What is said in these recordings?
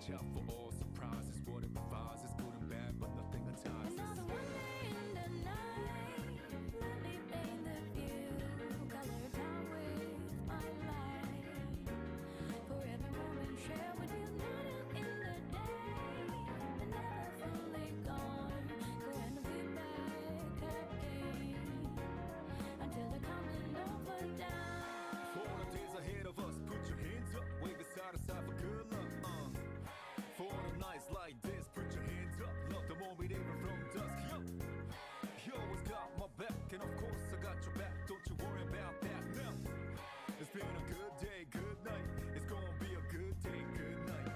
watch out for all surprises. Whatever rises, good and bad, but nothing entices. Another one day in the night, let me paint the view, color down with my light. For every moment share with you, not in the day, but never fully gone. Go and be back again until the counting over down. For all the days ahead of us, put your hands up, wave it side to side for good luck. For the nights like this, put your hands up, love the moment even from dusk. Yo, you always got my back, and of course I got your back. Don't you worry about that now. It's been a good day, good night. It's gonna be a good day, good night.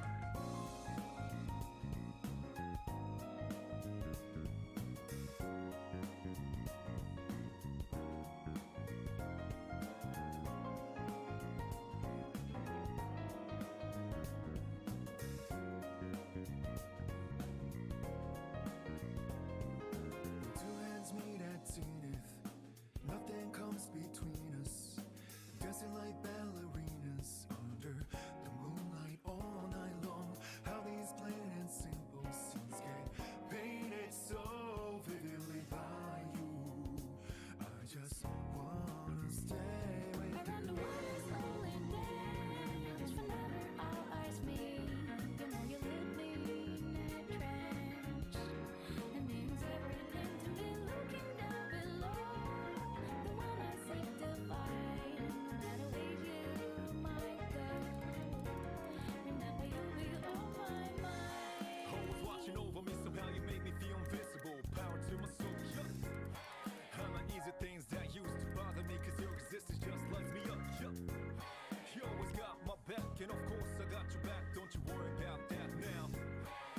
When two hands meet at zenith, nothing comes between us. Dancing like ballerinas under the moonlight all night long. How these plain and simple scenes get painted so vividly by you. I just wanna stay with Around the you. world is only dance, whenever our eyes meet. You know you leave me in a trance. It means everything to me looking down below. The one I seek to find, no matter where you might go. Remember you'll be on my mind. Always watching over me, somehow you make me feel invisible. Power to my soul, yeah. I'm not easy things that used to bother me, cause your existence just lights me up, yeah. You always got my back, and of course I got your back. Don't you worry about that now.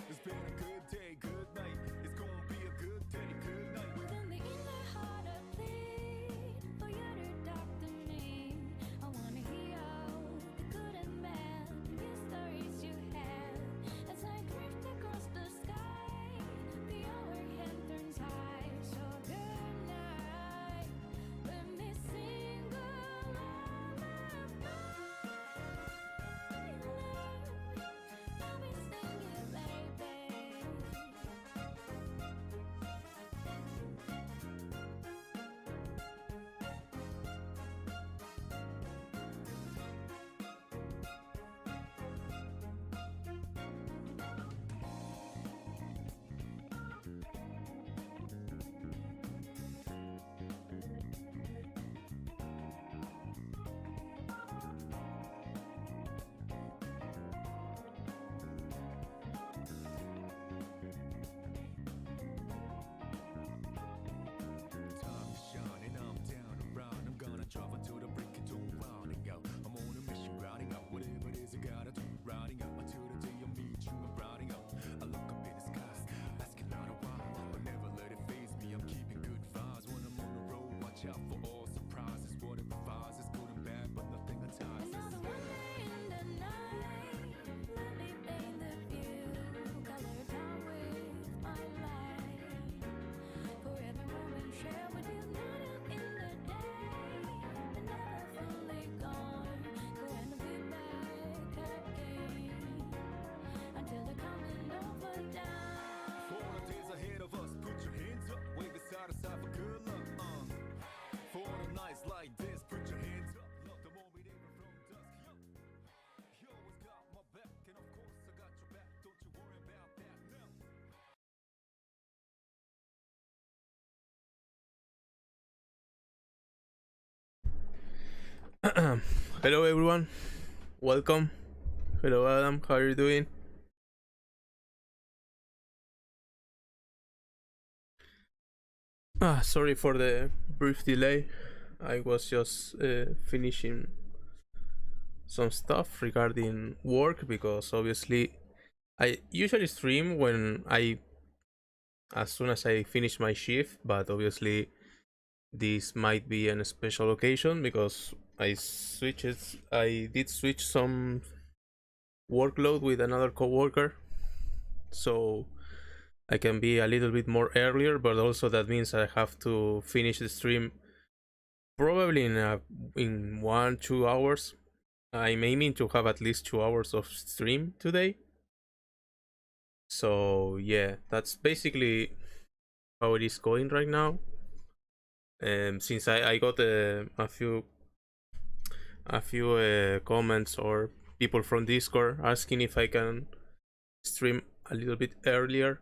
It's been a good day, good night. It's gonna be a good day, good night. Within the inner heart I plead for you to talk to me. I wanna hear all the good and bad, the stories you have. As I drift across the sky, the hour hand turns high. So good night, let me sing a lullaby. I'll be singing, baby. Time is shining, I'm down around. I'm gonna travel to the break of dawn, rounding out. I'm on a mission, riding out. Whatever it is I gotta do, riding out until the day I meet you. I'm riding out. I look up in the skies, asking out a while, but never let it faze me. I'm keeping good vibes when I'm on the road. Watch out for all surprises. Whatever rises, good and bad, but nothing entices. Another one day in the night, let me paint the view, color down with my light. For every moment share with you, not in the day, but never fully gone. Go and be back again until the counting over down. For all the days ahead of us, put your hands up, wave it side to side for good luck. For all the nights like this, put your hands up, love the moment even from dusk. Yo, you always got my back, and of course I got your back. Don't you worry about that now. Hello everyone, welcome. Hello Adam, how are you doing? Sorry for the brief delay. I was just finishing some stuff regarding work because obviously I usually stream as soon as I finish my shift, but obviously this might be a special occasion because I did switch some workload with another coworker, so I can be a little bit more earlier, but also that means I have to finish the stream probably in 1-2 hours. I'm aiming to have at least 2 hours of stream today, So yeah, that's basically how it is going right now. Since I got a few comments or people from Discord asking if I can stream a little bit earlier,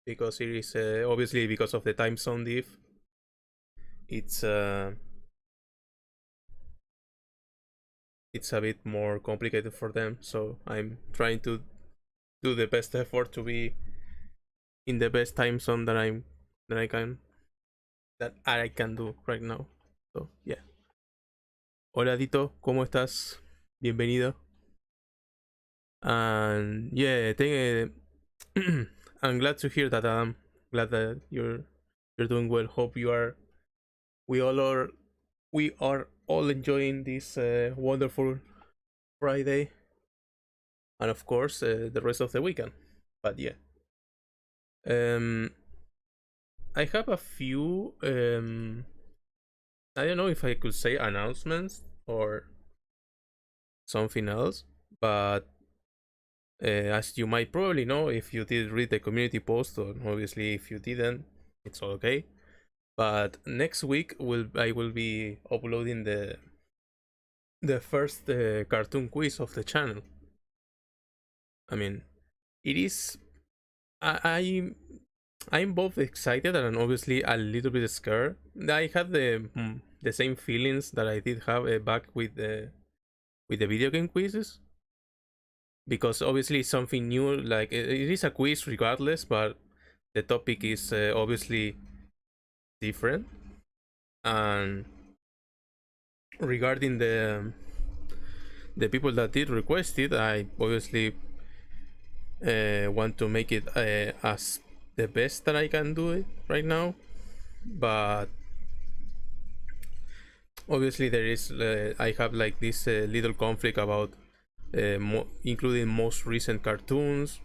because it is obviously because of the time zone diff. It's a bit more complicated for them, so I'm trying to do the best effort to be in the best time zone that I can do right now. So yeah. Hola Dito, ¿cómo estás? Bienvenido. And yeah, I'm glad to hear that. I'm glad that you're doing well. Hope you are. We all are. We are all enjoying this wonderful Friday, and of course the rest of the weekend. But yeah, um, I have a few. I don't know if I could say announcements or something else, but as you might probably know, if you did read the community post, or obviously if you didn't, it's all okay. But next week I will be uploading the first cartoon quiz of the channel. I mean, it is. I'm both excited and obviously a little bit scared. I had the same feelings that I did have back with the video game quizzes, because obviously it's something new. Like it is a quiz regardless, but the topic is obviously different. And regarding the people that did request it, I obviously want to make it as the best that I can do it right now. But obviously there is I have like this little conflict about including most recent cartoons,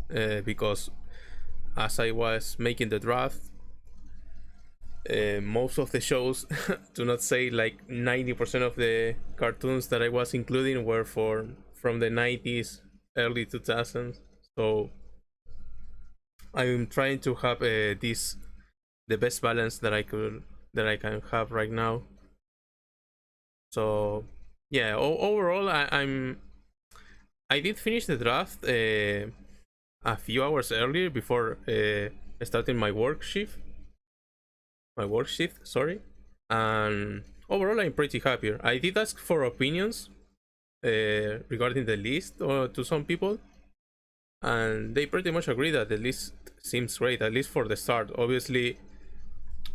because as I was making the draft, most of the shows, to not say like 90% of the cartoons that I was including were from the 90s, early 2000s. So I'm trying to have the best balance that I can have right now. So yeah, overall I did finish the draft a few hours earlier before starting my work shift. Sorry. And overall I'm pretty happy. I did ask for opinions regarding the list to some people, and they pretty much agree that the list seems great, at least for the start. Obviously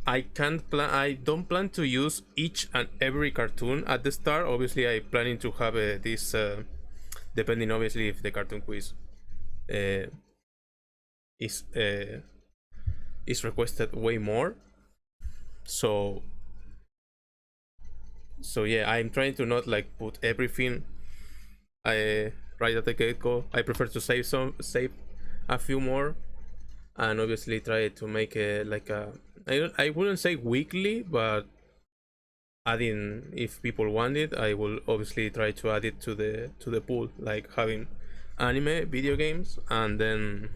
I don't plan to use each and every cartoon at the start. Obviously I planning to have this depending obviously if the cartoon quiz is requested way more. So yeah, I'm trying to not like put everything right at the get-go. I prefer to save a few more, and obviously try to make a like a I wouldn't say weekly, but adding, if people want it, I will obviously try to add it to the pool, like having anime, video games, and then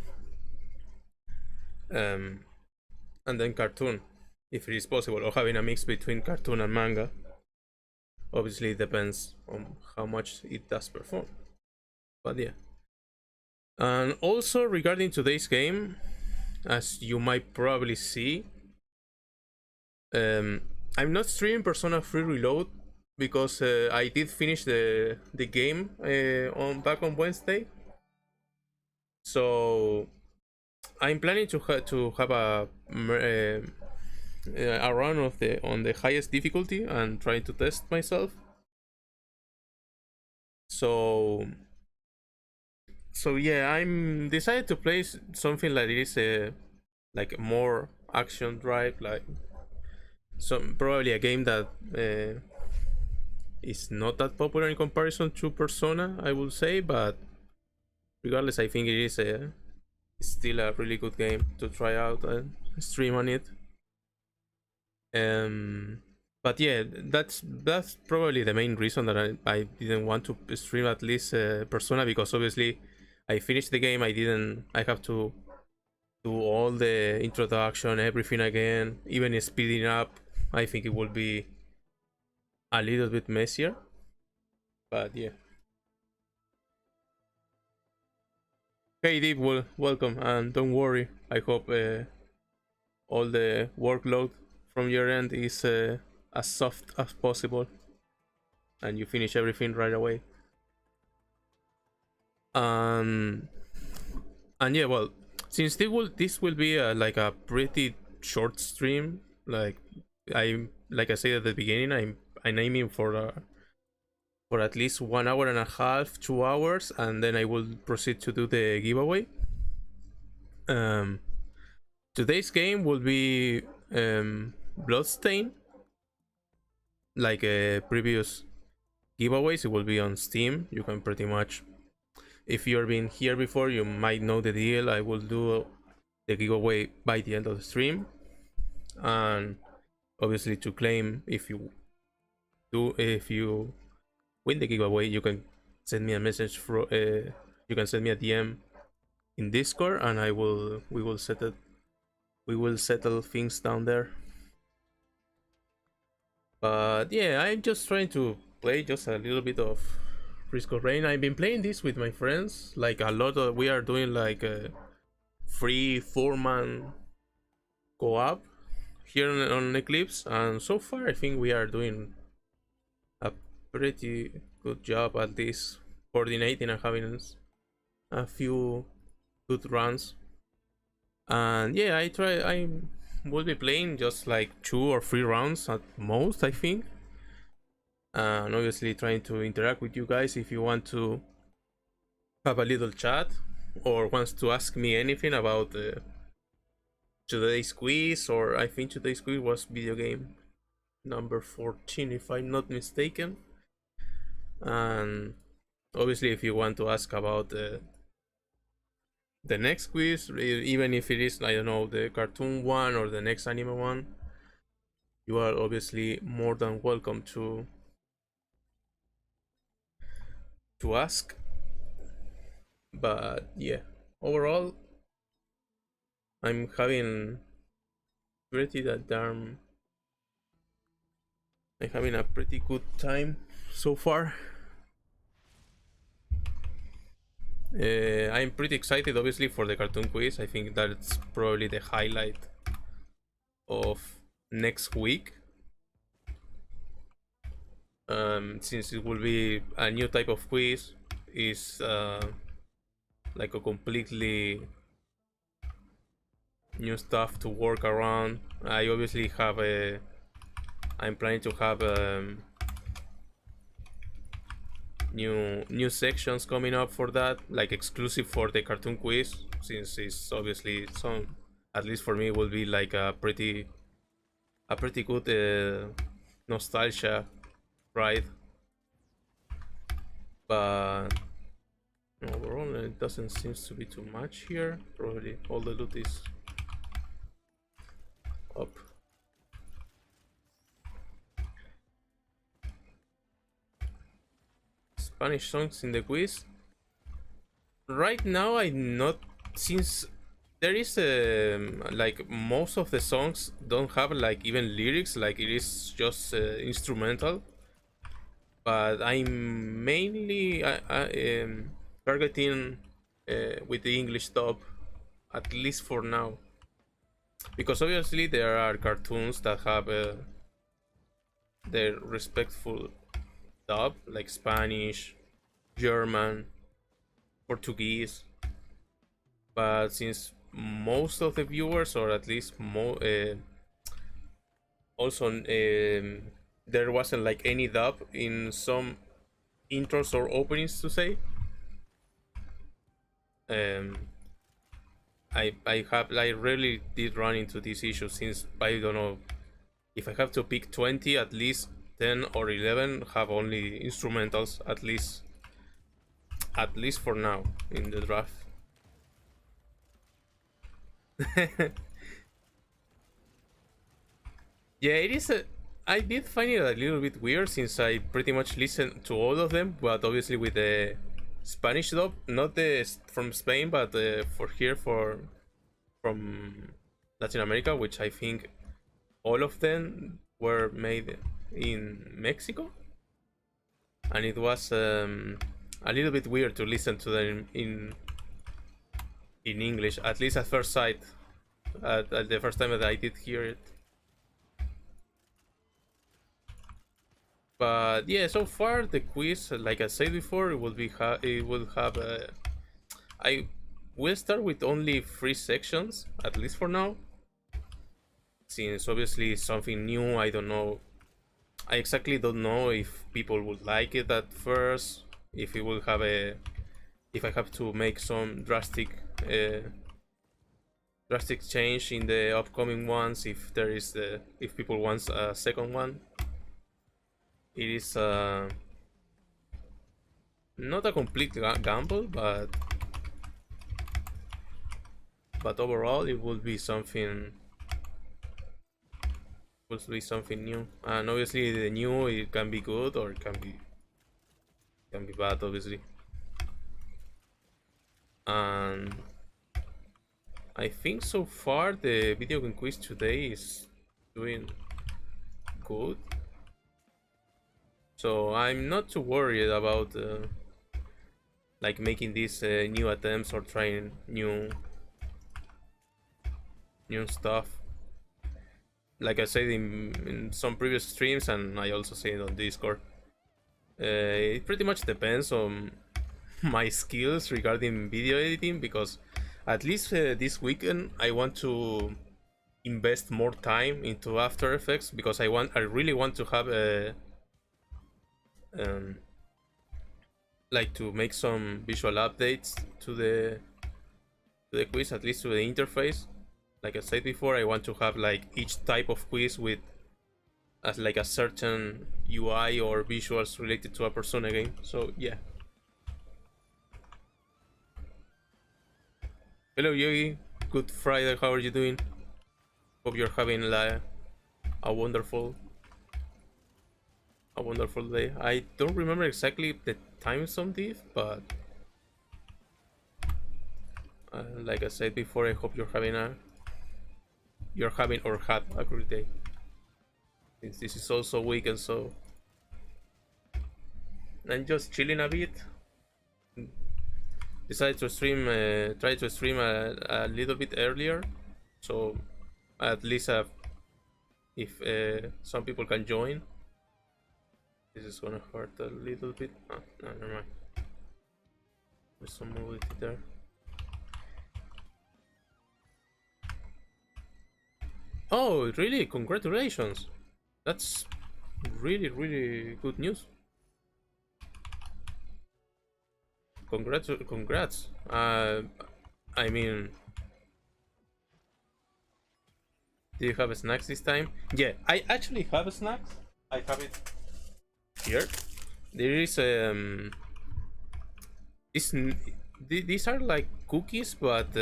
cartoon, if it is possible, or having a mix between cartoon and manga. Obviously it depends on how much it does perform, but yeah. And also regarding today's game, as you might probably see, I'm not streaming Persona 3 Reload because I did finish the game back on Wednesday. So I'm planning to have a run on the highest difficulty and trying to test myself. So yeah, I'm decided to play something like this, like more action drive, like probably a game that is not that popular in comparison to Persona, I would say, but regardless, I think it is still a really good game to try out and stream on it. But yeah, that's probably the main reason that I didn't want to stream at least Persona, because obviously I finished the game. I have to do all the introduction, everything again, even speeding up. I think it will be a little bit messier, but yeah. Hey Deep, welcome, and don't worry. I hope all the workload from your end is as soft as possible, and you finish everything right away. Um, and yeah, well, since this will be like a pretty short stream, like I said at the beginning, I'm aiming for at least 1 hour and a half, 2 hours, and then I will proceed to do the giveaway. Um, Today's game will be Bloodstain, like previous giveaways. It will be on Steam. You can pretty much, if you've been here before, you might know the deal. I will do the giveaway by the end of the stream, and obviously to claim, if you win the giveaway, you can send me a message for you can send me a DM in Discord, and we will settle things down there. But yeah, I'm just trying to play just a little bit of Risk of Rain. I've been playing this with my friends, like a lot of, we are doing like a 3-4 man co-op here on Eclipse, and so far I think we are doing a pretty good job at this, coordinating and having a few good runs. And yeah, I will be playing just like 2 or 3 rounds at most, I think, and obviously trying to interact with you guys. If you want to have a little chat or wants to ask me anything about today's quiz, or I think today's quiz was video game number 14 if I'm not mistaken. And obviously if you want to ask about the next quiz, even if it is, I don't know, the cartoon one or the next anime one, you are obviously more than welcome to ask. But yeah, overall I'm having I'm having a pretty good time so far. I'm pretty excited, obviously, for the cartoon quiz. I think that's probably the highlight of next week. Since it will be a new type of quiz, is like a completely new stuff to work around. I obviously have I'm planning to have new sections coming up for that, like exclusive for the cartoon quiz, since it's obviously some, at least for me, will be like a pretty good nostalgia ride. But overall it doesn't seem to be too much here. Probably all the loot is up. Spanish songs in the quiz. Right now I'm not, since there is like most of the songs don't have like even lyrics, like it is just instrumental. But I'm mainly targeting with the English dub, at least for now, because obviously there are cartoons that have their respectful dub, like Spanish, German, Portuguese. But since most of the viewers, or at least also there wasn't like any dub in some intros or openings to say, I really did run into this issue, since I don't know, if I have to pick 20, at least 10 or 11 have only instrumentals, at least for now in the draft. Yeah, it is I did find it a little bit weird, since I pretty much listened to all of them, but obviously with the Spanish dub, not from Spain, but for here from Latin America, which I think all of them were made in Mexico, and it was a little bit weird to listen to them in English, at least at first sight, at the first time that I did hear it. But yeah, so far the quiz, like I said before, it will be it will have I will start with only 3 sections, at least for now, since obviously it's something new. I don't know, I exactly don't know if people would like it at first, if it will have if I have to make some drastic change in the upcoming ones, if there is if people want a second one. It is not a complete gamble, but overall it will be something new. And obviously the new, it can be good or it can be bad, obviously. And I think so far the video game quiz today is doing good, so I'm not too worried about like making these new attempts or trying new stuff. Like I said in some previous streams, and I also say it on Discord, it pretty much depends on my skills regarding video editing, because at least this weekend I want to invest more time into After Effects, because I really want to have a like to make some visual updates to the quiz, at least to the interface. Like I said before, I want to have like each type of quiz with as like a certain UI or visuals related to a Persona game. So yeah. Hello Yogi, good Friday, how are you doing? Hope you're having like a wonderful day. I don't remember exactly the time zone diff, but like I said before, I hope you're having or had a great day, since this is also weekend. So I'm just chilling a bit. Decided to stream, try to stream a little bit earlier, so at least if some people can join. This is gonna hurt a little bit. Oh, no, never mind. There's some mobility there. Oh, really? Congratulations! That's really good news. Congrats. I mean, do you have snacks this time? Yeah, I actually have snacks. I have it here. There is these are like cookies, but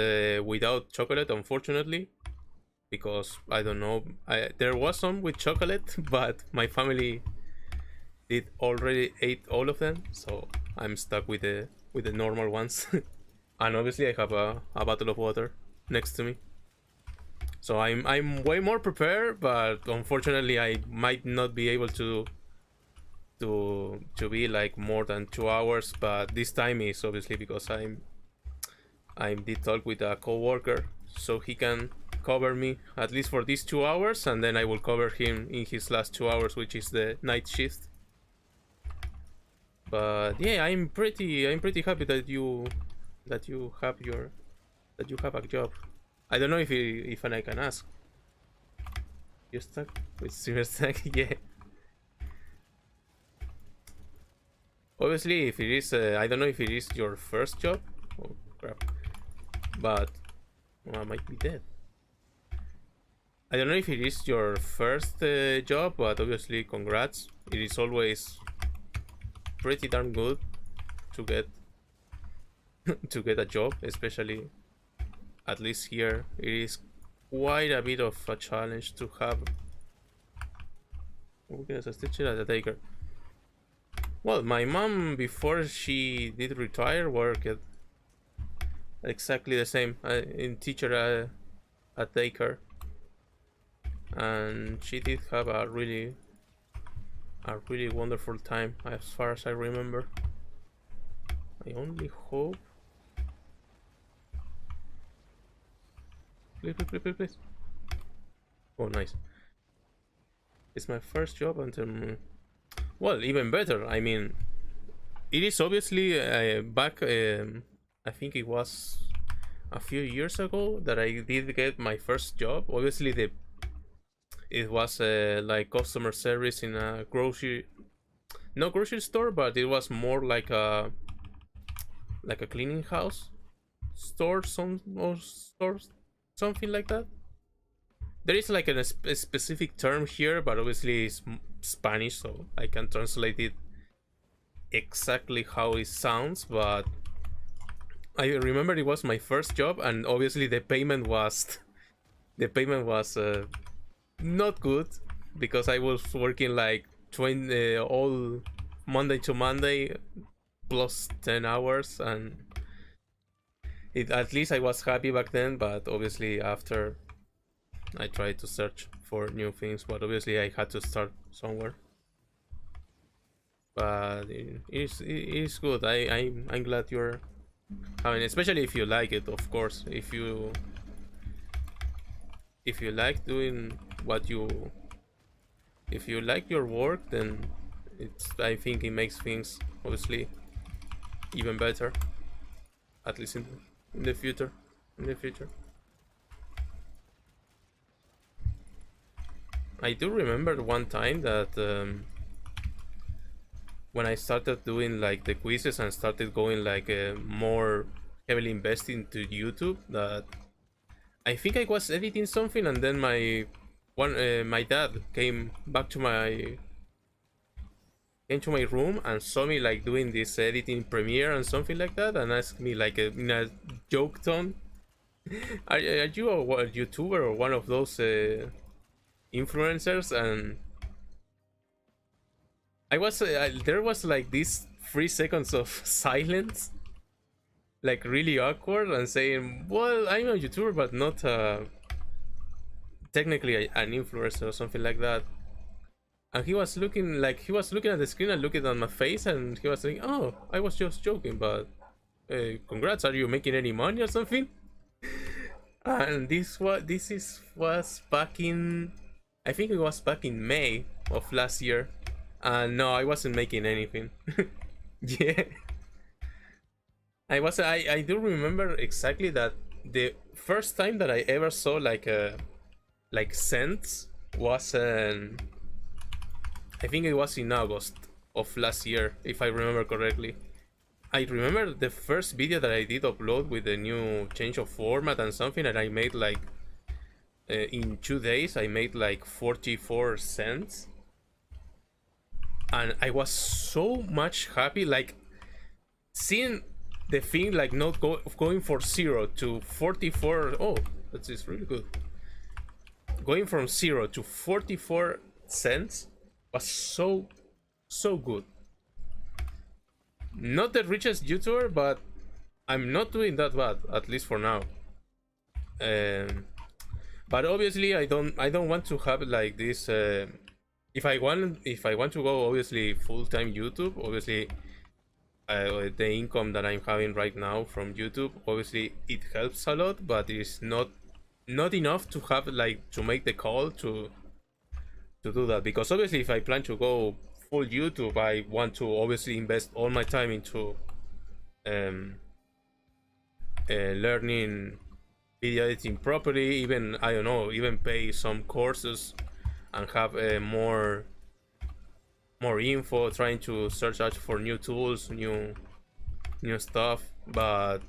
without chocolate, unfortunately, because I don't know. There was some with chocolate, but my family did already ate all of them, so I'm stuck with the normal ones. And obviously I have a bottle of water next to me, so I'm way more prepared, but unfortunately I might not be able to be like more than 2 hours. But this time is obviously because I did talk with a co-worker, so he can cover me at least for these 2 hours, and then I will cover him in his last 2 hours, which is the night shift. But yeah, I'm pretty happy that you have a job. I don't know if I can ask. You stuck with streamer stack? Yeah. Obviously, if it is, I don't know if it is your first job. Oh crap! But I might be dead. I don't know if it is your first job, but obviously, congrats. It is always pretty darn good to get a job, especially at least here. It is quite a bit of a challenge to have. Okay, as a teacher, as a taker. Well, my mom, before she did retire, worked at exactly the same in teacher at daycare, and she did have a really wonderful time as far as I remember. I only hope. Please, please, please, please, please. Oh, nice. It's my first job, and well, even better. I mean, it is obviously back. I think it was a few years ago that I did get my first job. Obviously, it was like customer service in a no grocery store, but it was more like a cleaning house store, or stores, something like that. There is like a specific term here, but obviously it's Spanish, so I can translate it exactly how it sounds. But I remember it was my first job, and obviously the payment was not good, because I was working like 20 all Monday to Monday plus 10 hours, and at least I was happy back then. But obviously after, I tried to search for new things, but obviously I had to start somewhere. But it is good. I'm glad you're having, especially if you like it, of course. If you like doing what you, if you like your work, then I think it makes things obviously even better, at least in the future. I do remember one time that when I started doing like the quizzes and started going like more heavily invested into YouTube, that I think I was editing something, and then my dad came to my room and saw me like doing this editing Premiere and something like that, and asked me like in a joke tone, are you a YouTuber or one of those influencers? And I was there was like this 3 seconds of silence, like really awkward, and saying, well, I'm a YouTuber, but not technically an influencer or something like that. And he was looking at the screen and looking at my face, and he was saying, oh, I was just joking, but congrats, are you making any money or something? And this was back in, I think it was back in May of last year. And no, I wasn't making anything. Yeah. I do remember exactly that the first time that I ever saw like cents was I think it was in August of last year, if I remember correctly. I remember the first video that I did upload with the new change of format and something, and I made like in 2 days I made like 44 cents, and I was so much happy, like seeing the thing like not going from 0 to 44. Oh, that is really good. Going from 0 to 44 cents was so good. Not the richest YouTuber, but I'm not doing that bad, at least for now. But obviously I don't want to have like this if I want to go obviously full-time YouTube, obviously the income that I'm having right now from YouTube, obviously it helps a lot, but it's not enough to have like to make the call to do that. Because obviously if I plan to go full YouTube, I want to obviously invest all my time into learning video editing properly, even I don't know, even pay some courses and have more info, trying to search out for new tools, new stuff. But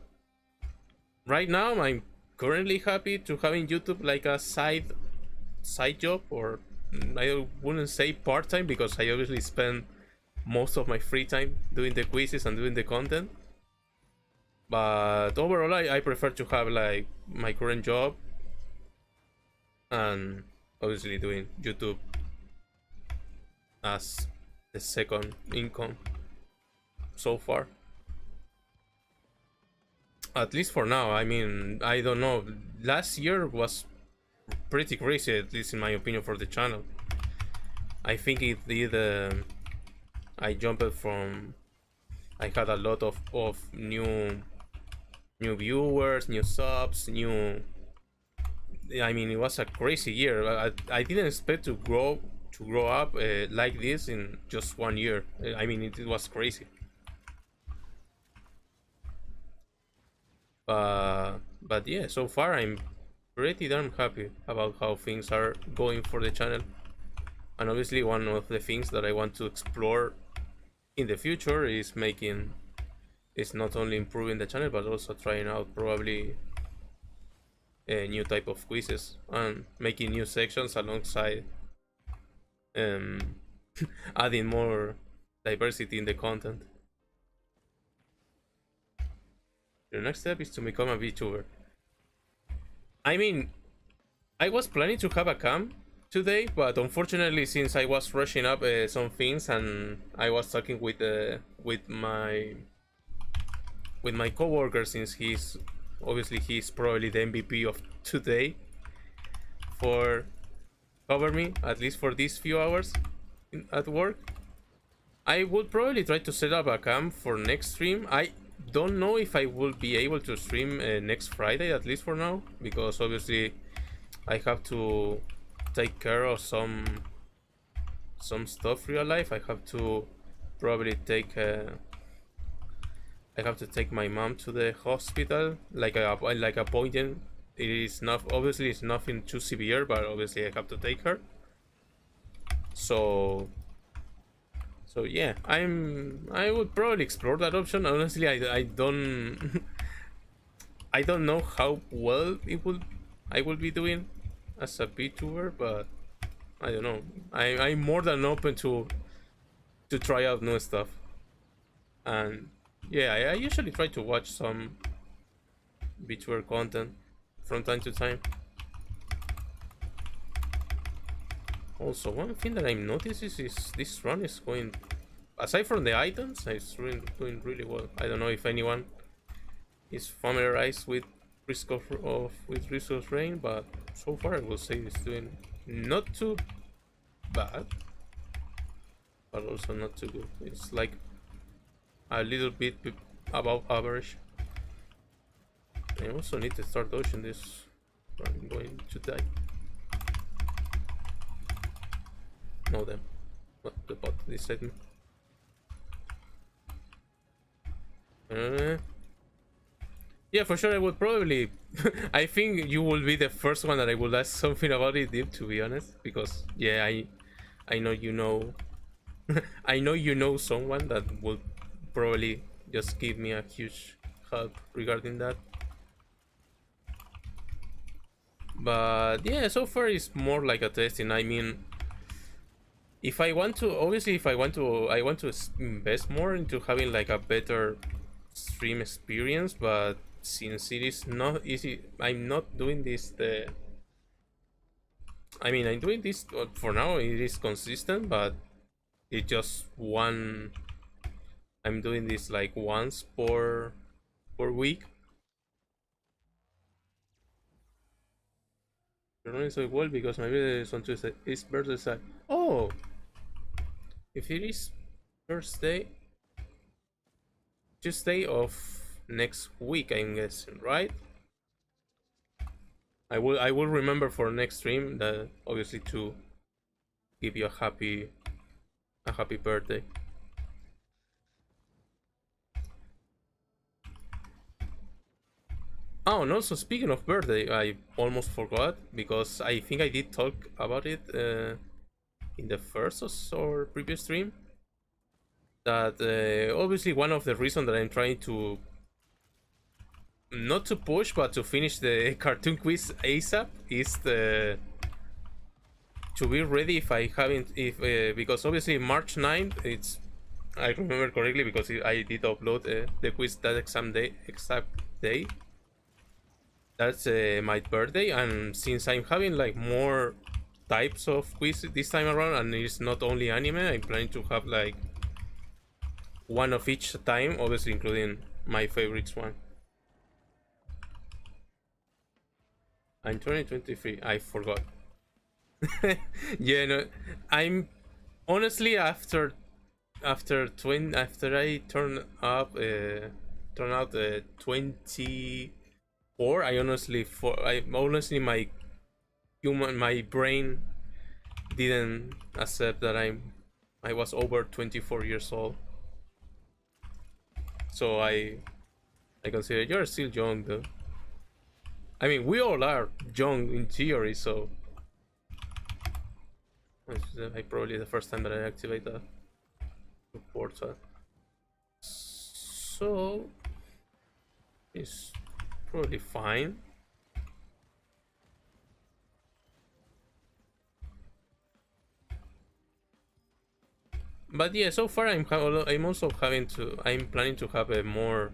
right now I'm currently happy to having YouTube like a side job, or I wouldn't say part-time, because I obviously spend most of my free time doing the quizzes and doing the content. But overall I prefer to have like my current job and obviously doing YouTube as the second income. so far. At least for now. I mean, I don't know. Last year was pretty crazy, at least in my opinion, for the channel. I think it did. I jumped from. I had a lot of new viewers, new subs, new. I mean, it was a crazy year. I didn't expect to grow up like this in just 1 year. I mean, it was crazy. But yeah, so far I'm pretty damn happy about how things are going for the channel. And obviously one of the things that I want to explore in the future is not only improving the channel but also trying out probably a new type of quizzes and making new sections alongside um, adding more diversity in the content. The next step is to become a VTuber. I mean, I was planning to have a cam today, but unfortunately, since I was rushing up some things and I was talking with my coworker, since he's probably the MVP of today for cover me at least for these few hours at work. I would probably try to set up a cam for next stream. I don't know if I will be able to stream next Friday, at least for now, because obviously I have to take care of some stuff real life. I have to probably take I have to take my mom to the hospital, like appointment. It is not, obviously it's nothing too severe, but obviously I have to take her. So yeah, I would probably explore that option. Honestly, I don't I don't know how well I will be doing as a VTuber, but I don't know. I'm more than open to try out new stuff. And yeah, I usually try to watch some VTuber content from time to time. Also, one thing that I'm noticing is this run is going, aside from the items, it's doing really well. I don't know if anyone is familiarized with Risk of Rain, but so far I will say it's doing not too bad, but also not too good. It's like a little bit above average. I also need to start dodging this, or I'm going to die. No, them. What the bot decided me. Yeah, for sure I would probably I think you will be the first one that I will ask something about it deep, to be honest, because yeah, I know you know I know you know someone that will probably just give me a huge help regarding that. But yeah, so far it's more like a testing. I mean, if I want to, obviously I want to invest more into having like a better stream experience, but since it is not easy, I'm not doing this I mean, I'm doing this for now. It is consistent, but it's just one. I'm doing this like once per week. You're running so well because my birthday is on Tuesday. It's birthday side. Oh, if it is Thursday, Tuesday of next week, I'm guessing, right? I will remember for next stream that obviously to give you a happy birthday. Oh, and also speaking of birthday, I almost forgot because I think I did talk about it in the first or previous stream. That obviously one of the reasons that I'm trying to not to push but to finish the cartoon quiz ASAP is to be ready if I haven't because obviously March 9th, it's, I remember correctly because I did upload the quiz that exact day. That's my birthday, and since I'm having like more types of quiz this time around and it's not only anime, I'm planning to have like one of each time, obviously including my favorites one. I'm 2023. I forgot. Yeah, no, I'm honestly after I turn out 24. I honestly my brain didn't accept that I was over 24 years old. So I consider you're still young though. I mean, we all are young in theory, so it's probably the first time that I activate that portal. So it's probably fine. But yeah, so far I'm also I'm planning to have a more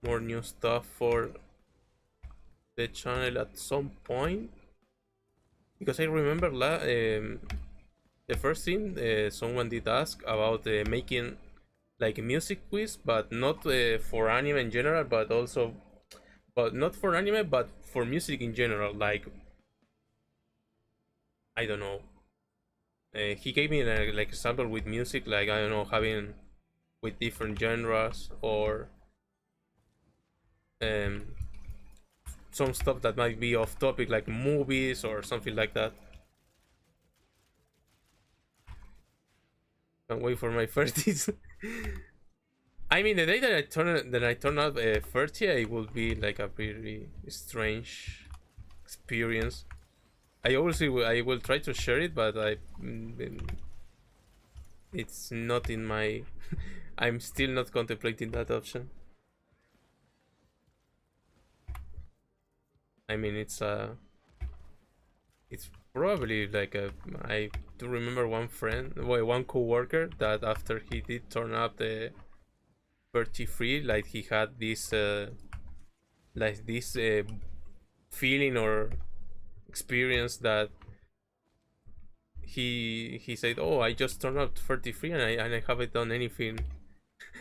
new stuff for the channel at some point, because I remember the first thing someone did ask about making like a music quiz, but not for anime in general, but not for anime, but for music in general. Like, I don't know. He gave me like example with music, like I don't know, having with different genres or um, some stuff that might be off topic, like movies or something like that. Can't wait for my 30s. I mean, the day that I turn out 30, it will be like a pretty strange experience. I will try to share it, but it's not in my. I'm still not contemplating that option. I mean, it's probably like I do remember one one co-worker that after he did turn up the 33, like he had this feeling or experience that he said, "Oh, I just turned up 33 and I haven't done anything.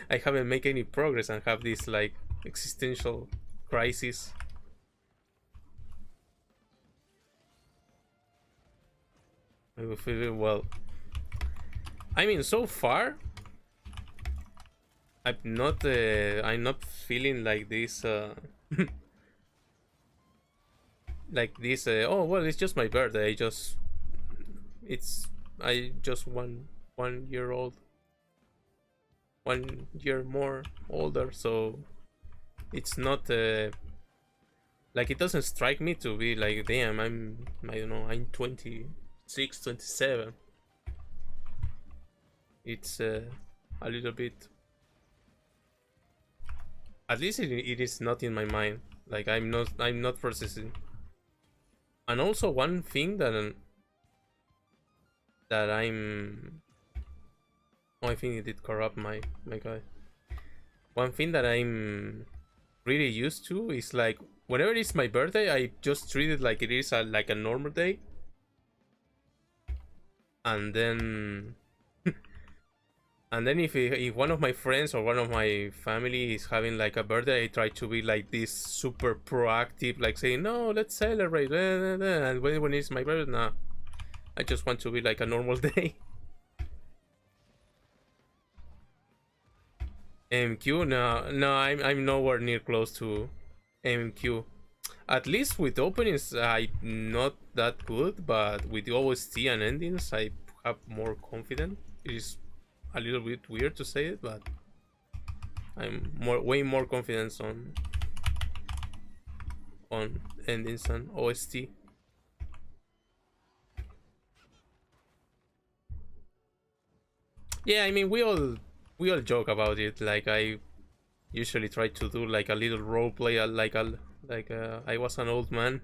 I haven't made any progress and have this like existential crisis." I will feel well. I mean, so far, I'm not feeling like this. Like this. Oh well, it's just my birthday. I just one year old, 1 year more older. So it's not like it doesn't strike me to be like, damn, I don't know, I'm 26, 27. It's a little bit, at least it is not in my mind, like I'm not processing. And also one thing that I'm oh, I think it did corrupt my guy. One thing that I'm really used to is like whenever it's my birthday, I just treat it like it is like a normal day. And then if one of my friends or one of my family is having like a birthday, I try to be like this super proactive, like saying, no, let's celebrate, and when it's my birthday, nah, I just want to be like a normal day. MQ, no, I'm nowhere near close to MQ. At least with openings, I'm not that good, but with OST and endings, I have more confidence. It is a little bit weird to say it, but I'm way more confident on endings and OST. Yeah, I mean we all joke about it. Like I usually try to do like a little role play, like I was an old man.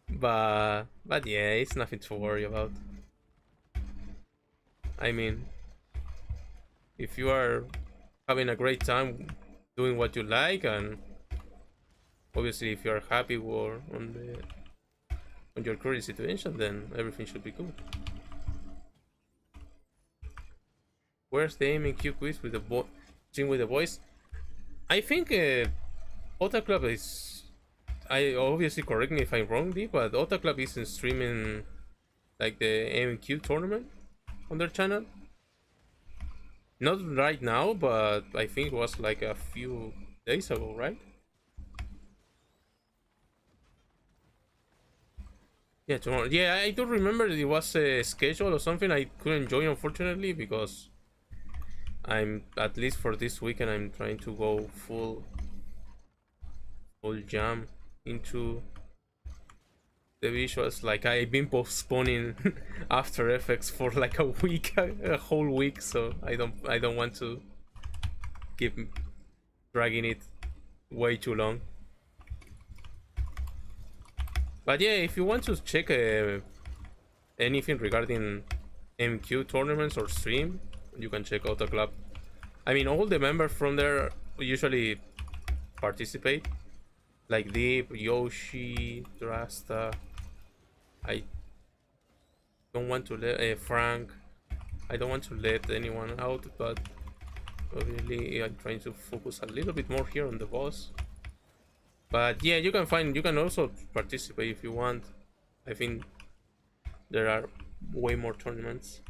but yeah, it's nothing to worry about. I mean, if you are having a great time doing what you like, and obviously if you are happy on your current situation, then everything should be good. Where's the ENG quiz with the stream with the voice? I think Ota Club is. I obviously correct me if I'm wrong, D, but Ota Club isn't streaming like the ENG tournament on their channel. Not right now, but I think it was like a few days ago, right? Yeah, tomorrow. Yeah, I do remember it was a schedule or something. I couldn't join, unfortunately, because I'm, at least for this weekend, I'm trying to go full jam into the visuals. Like, I've been postponing After Effects for like a week, a whole week, so I don't want to keep dragging it way too long. But yeah, if you want to check anything regarding MQ tournaments or stream, you can check out the club. I mean, all the members from there usually participate, like Deep, Yoshi, Drasta. I don't want to let Frank. I don't want to let anyone out, but obviously I'm trying to focus a little bit more here on the boss. But yeah, you can also participate if you want. I think there are way more tournaments.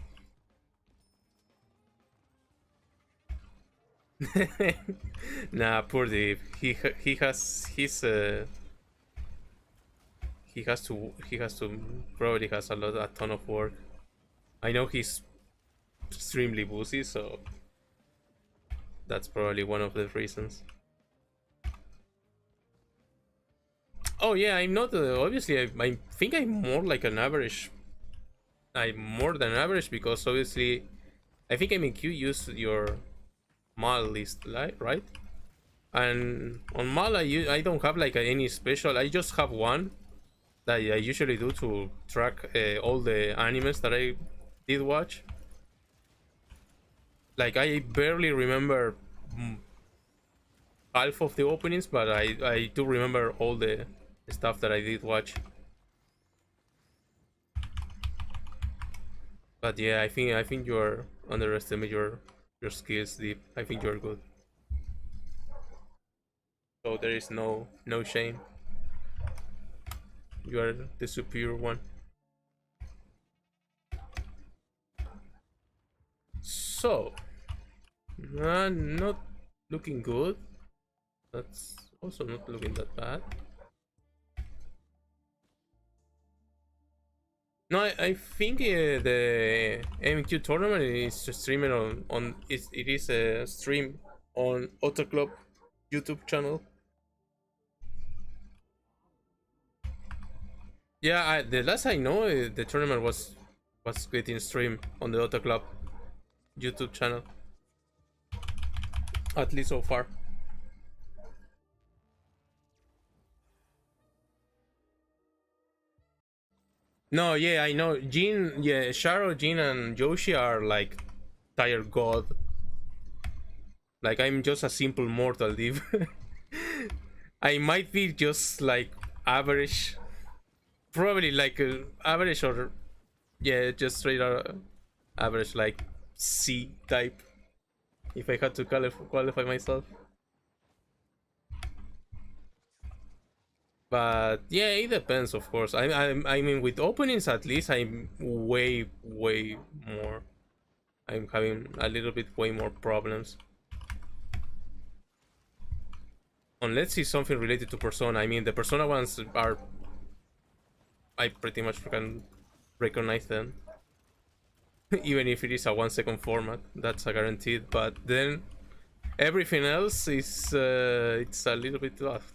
Nah, poor Dave. He has to probably has a ton of work. I know he's extremely busy, so that's probably one of the reasons. Oh yeah, I'm not obviously I think I'm more like an average. I'm more than average because obviously I think MEQ use your mal list, right? And on mal I don't have like any special. I just have one that I usually do to track all the animes that I did watch. Like, I barely remember half of the openings, but I do remember all the stuff that I did watch. But yeah, I think you're underestimate your skills, Deep. I think you're good. So there is no shame. You are the superior one. So, not looking good. That's also not looking that bad. No, I think the MQ tournament is streaming on it is a stream on Otter Club YouTube channel. Yeah, the last I know, the tournament was getting streamed on the Otter Club YouTube channel. At least so far. No, yeah, I know. Jin, yeah, Sharo, Jin, and Yoshi are like tired god. Like, I'm just a simple mortal, div. I might be just like average, probably like average, or yeah, just straight average, like C type. If I had to qualify myself. But yeah, it depends, of course. I mean, with openings at least, I'm way more. I'm having a little bit way more problems. Unless it's something related to Persona. I mean, the Persona ones are, I pretty much can recognize them. Even if it is a 1-second format, that's a guaranteed. But then everything else is it's a little bit tough.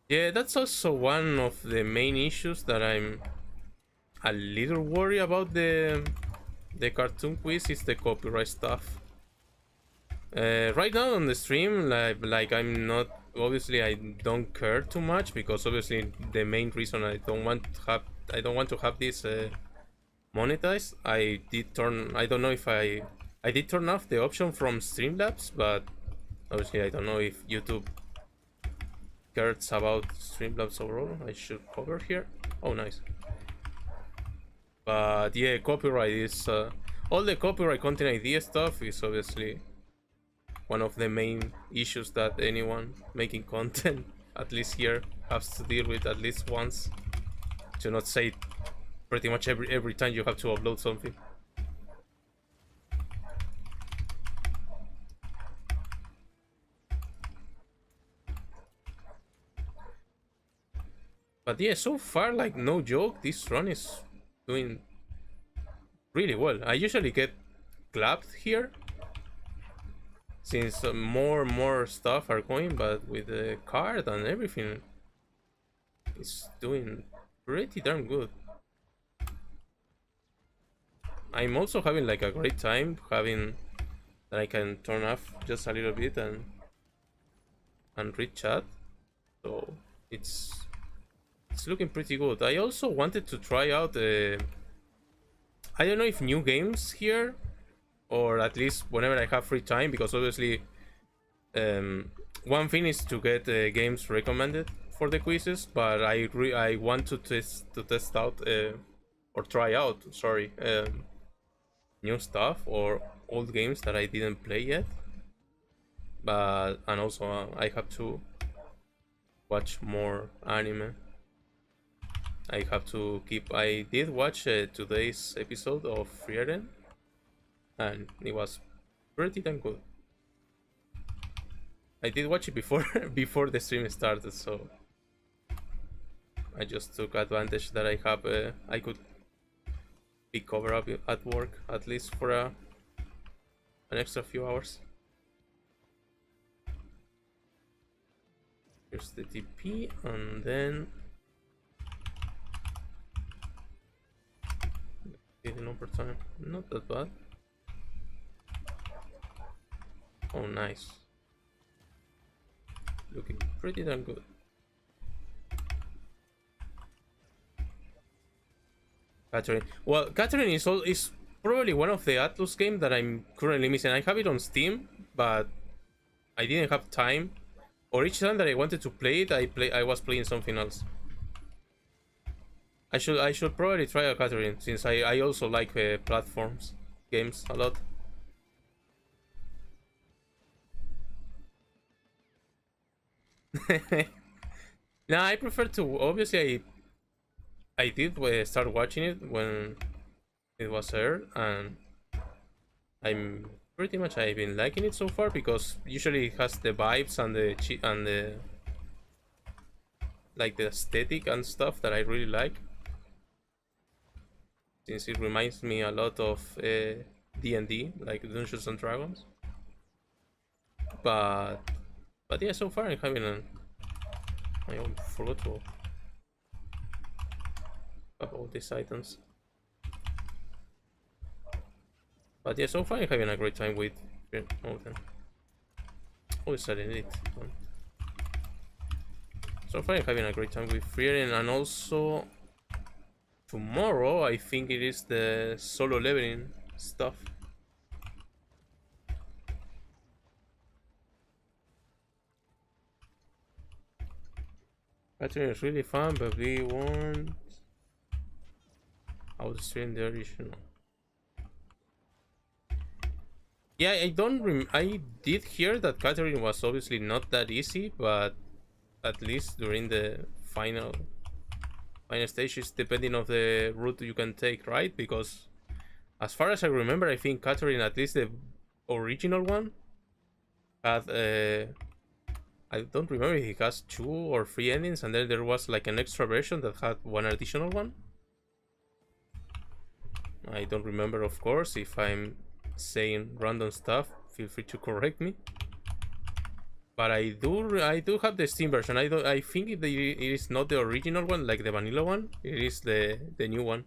Yeah, that's also one of the main issues that I'm a little worried about the cartoon quiz, is the copyright stuff. Right now on the stream, like I'm not, obviously I don't care too much, because obviously the main reason I don't want to have this monetized. I don't know if I did turn off the option from Streamlabs, but obviously I don't know if YouTube cares about Streamlabs overall. I should cover here. Oh, nice. But yeah, copyright is all the copyright content idea stuff is obviously one of the main issues that anyone making content, at least here, has to deal with at least once. To not say pretty much every time you have to upload something. But yeah, so far, like, no joke, this run is doing really well. I usually get clapped here since more and more stuff are going, but with the card and everything, it's doing pretty damn good. I'm also having like a great time having that I can turn off just a little bit and read chat, so it's looking pretty good. I also wanted to try out I don't know if new games here, or at least whenever I have free time, because obviously one thing is to get games recommended for the quizzes, but I want to test out or try out, sorry, new stuff or old games that I didn't play yet. But and also I have to watch more anime. I have to keep. I did watch today's episode of Frieren, and it was pretty damn good. I did watch it before before the stream started, so I just took advantage that I have. I could be covered up at work at least for an extra few hours. Here's the TP, and then getting overtime. Not that bad. Oh, nice. Looking pretty damn good. Catherine. Well, Catherine is probably one of the Atlus games that I'm currently missing. I have it on Steam, but I didn't have time. Or each time that I wanted to play it, I was playing something else. I should probably try a Catherine, since I also like platforms games a lot. Nah, I prefer to, obviously I did start watching it when it was aired, and I'm pretty much I've been liking it so far, because usually it has the vibes and the like the aesthetic and stuff that I really like, since it reminds me a lot of D&D, like Dungeons and Dragons. But yeah, so far I'm having I forgot to about these items. But yeah, so far I'm having a great time with it's an elite. So far I'm having a great time with Frieren, and also tomorrow I think it is the solo leveling stuff. Catherine is really fun, but we want outstream the original. Yeah, I did hear that Catherine was obviously not that easy, but at least during the final stages, depending on the route you can take, right? Because as far as I remember, I think Catherine, at least the original one, had I don't remember if he has 2 or 3 endings, and then there was like an extra version that had one additional one. I don't remember, of course. If I'm saying random stuff, feel free to correct me. But I do have the Steam version. I think it is not the original one, like the vanilla one. It is the new one.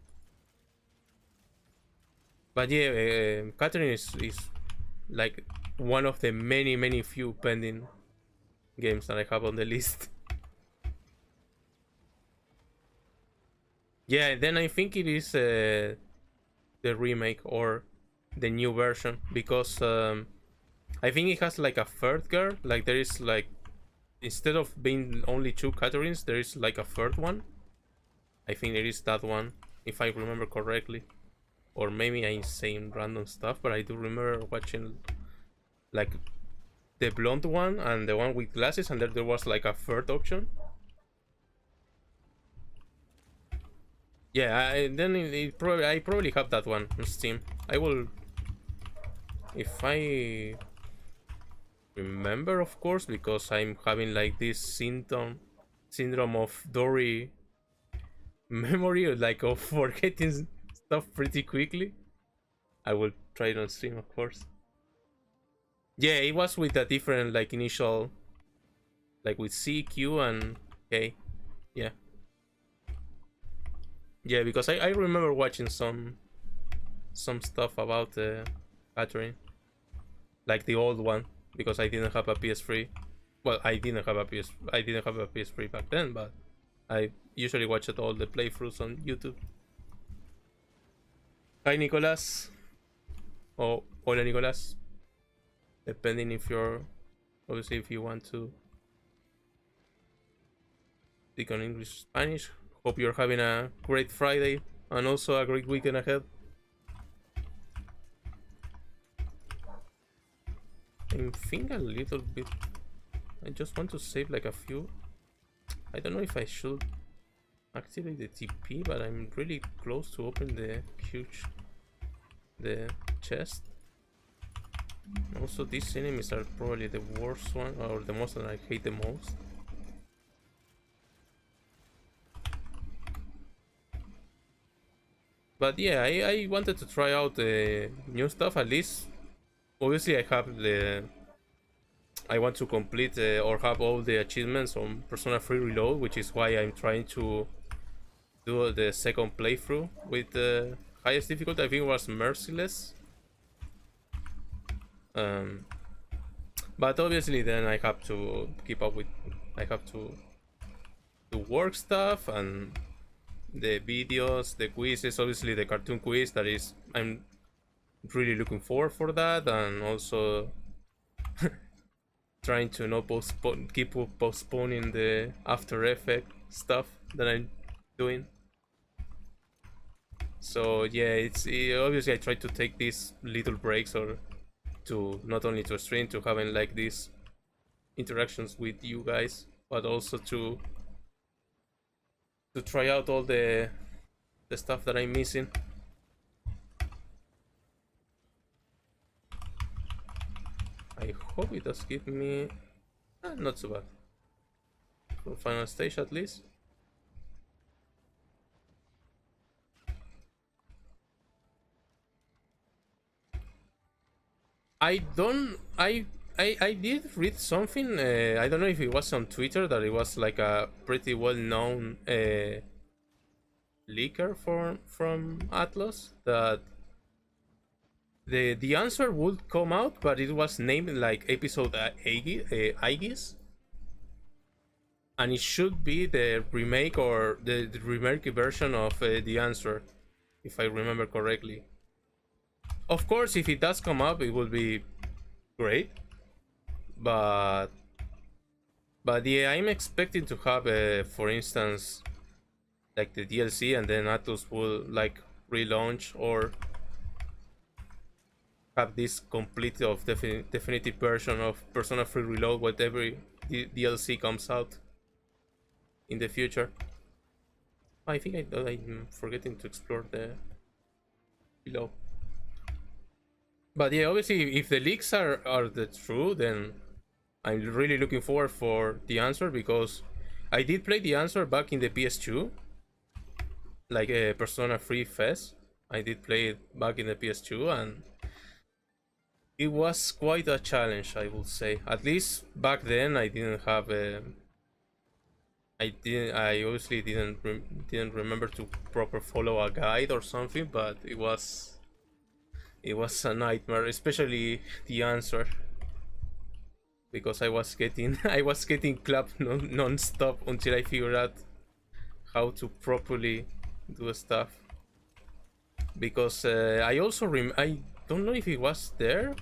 But yeah, Catherine is like one of the many few pending games that I have on the list. Yeah, then I think it is the remake or the new version, because I think it has like a third girl. Like there is like instead of being only 2 Catherines, there is like a third one. I think it is that one, if I remember correctly. Or maybe I'm saying random stuff, but I do remember watching like the blonde one and the one with glasses, and there was like a third option. Yeah, then I probably have that one on Steam. I will, if I remember, of course, because I'm having like this syndrome of Dory memory, like of forgetting stuff pretty quickly. I will try it on stream, of course. Yeah, it was with a different like initial, like with C, Q, and K. Yeah. Yeah, because I remember watching some stuff about Catherine, like the old one, because I didn't have a PS3. Well, I didn't have a PS3 back then, but I usually watched all the playthroughs on YouTube. Hi, Nicolas. Oh, hola, Nicolas. Depending if you're, obviously, if you want to speak on English, Spanish. Hope you're having a great Friday and also a great weekend ahead. I think a little bit. I just want to save like a few. I don't know if I should activate the TP, but I'm really close to open the chest. Also, these enemies are probably the worst one, or the most that I hate the most. But yeah, I wanted to try out the new stuff at least. Obviously, I want to complete or have all the achievements on Persona 3 Reload, which is why I'm trying to do the second playthrough with the highest difficulty. I think it was Merciless. But obviously then I have to keep up with, I have to do work stuff and the videos, the quizzes, obviously the cartoon quiz, that is, I'm really looking forward for that, and also trying to not keep postponing the After Effects stuff that I'm doing. So yeah, obviously I try to take these little breaks, or to not only to stream, to having like these interactions with you guys, but also to try out all the stuff that I'm missing. I hope it does give me not so bad for final stage at least. I did read something. I don't know if it was on Twitter, that it was like a pretty well-known leaker from Atlas, that the answer would come out, but it was named like episode Aegis, and it should be the remake, or the remake version of the answer, if I remember correctly. Of course, if it does come up, it will be great. But yeah, I'm expecting to have, for instance, like the DLC, and then Atlus will like relaunch or have this complete of definitive version of Persona 3 Reload, whatever DLC comes out in the future. I think I'm forgetting to explore the below. But yeah, obviously, if the leaks are the true, then I'm really looking forward for the answer, because I did play the answer back in the PS2, like a Persona 3 Fest. I did play it back in the PS2, and it was quite a challenge, I would say. At least back then, I didn't have a. I obviously didn't remember to proper follow a guide or something, but it was a nightmare, especially the answer, because I was getting clapped non-stop until I figured out how to properly do stuff. Because I also I don't know if it was there,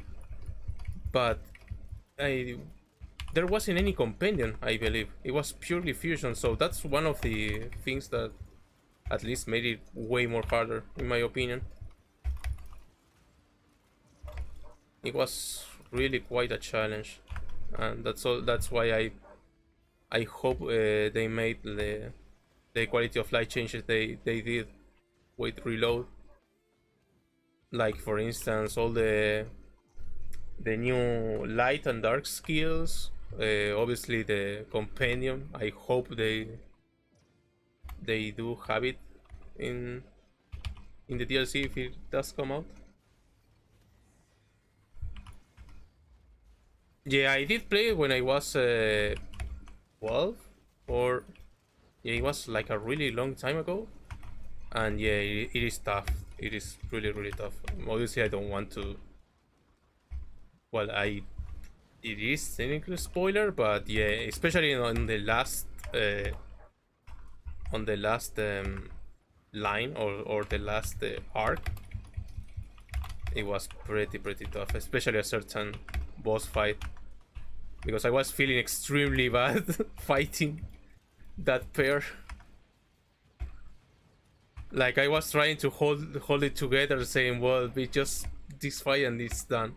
but I there wasn't any companion, I believe. It was purely fusion, so that's one of the things that at least made it way more harder, in my opinion. It was really quite a challenge, and that's why I hope they made the quality of life changes they did with Reload. Like for instance, all the new light and dark skills. Obviously the companion. I hope they do have it in the DLC if it does come out. Yeah, I did play it when I was 12, or yeah, it was like a really long time ago, and yeah, it is tough. It is really tough. Obviously, I don't want to. Well, it is technically a spoiler, but yeah, especially on the last line or the last arc, it was pretty tough, especially a certain boss fight, because I was feeling extremely bad fighting that pair. Like I was trying to hold it together, saying, "Well, we just this fight and it's done."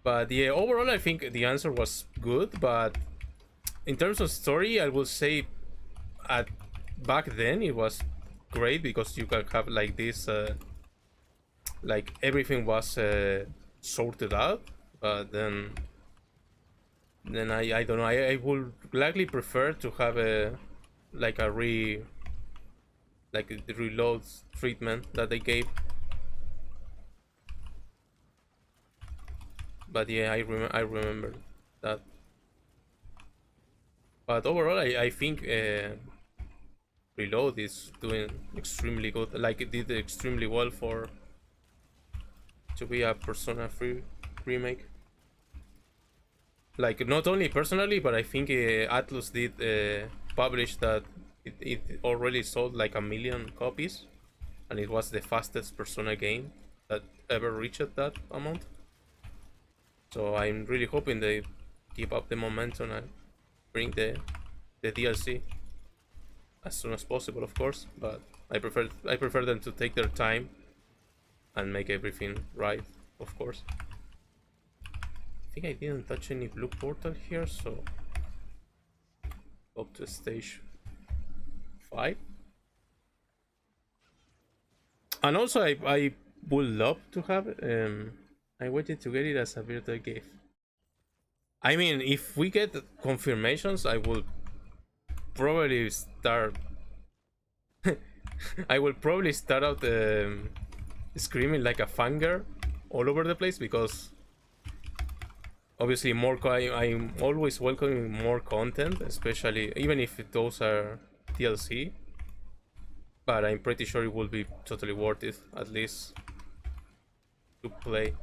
But yeah, overall, I think the answer was good. But in terms of story, I will say, at back then it was great because you can have like this, like everything was sorted out. But then I don't know. I would likely prefer to have a like a the reload treatment that they gave. But yeah, I remember that. But overall, I think Reload is doing extremely good. Like it did extremely well for to be a Persona 3 remake. Like not only personally, but I think Atlus did publish that it already sold like 1 million copies, and it was the fastest Persona game that ever reached that amount. So I'm really hoping they keep up the momentum and bring the DLC as soon as possible, of course. But I prefer them to take their time and make everything right, of course. I think I didn't touch any blue portal here, so up to stage 5. And also I would love to have I waited to get it as a virtual gift. I mean, if we get confirmations, I will probably start I will probably start out screaming like a fangirl all over the place, because obviously I'm always welcoming more content, especially even if those are DLC. But I'm pretty sure it will be totally worth it, at least to play.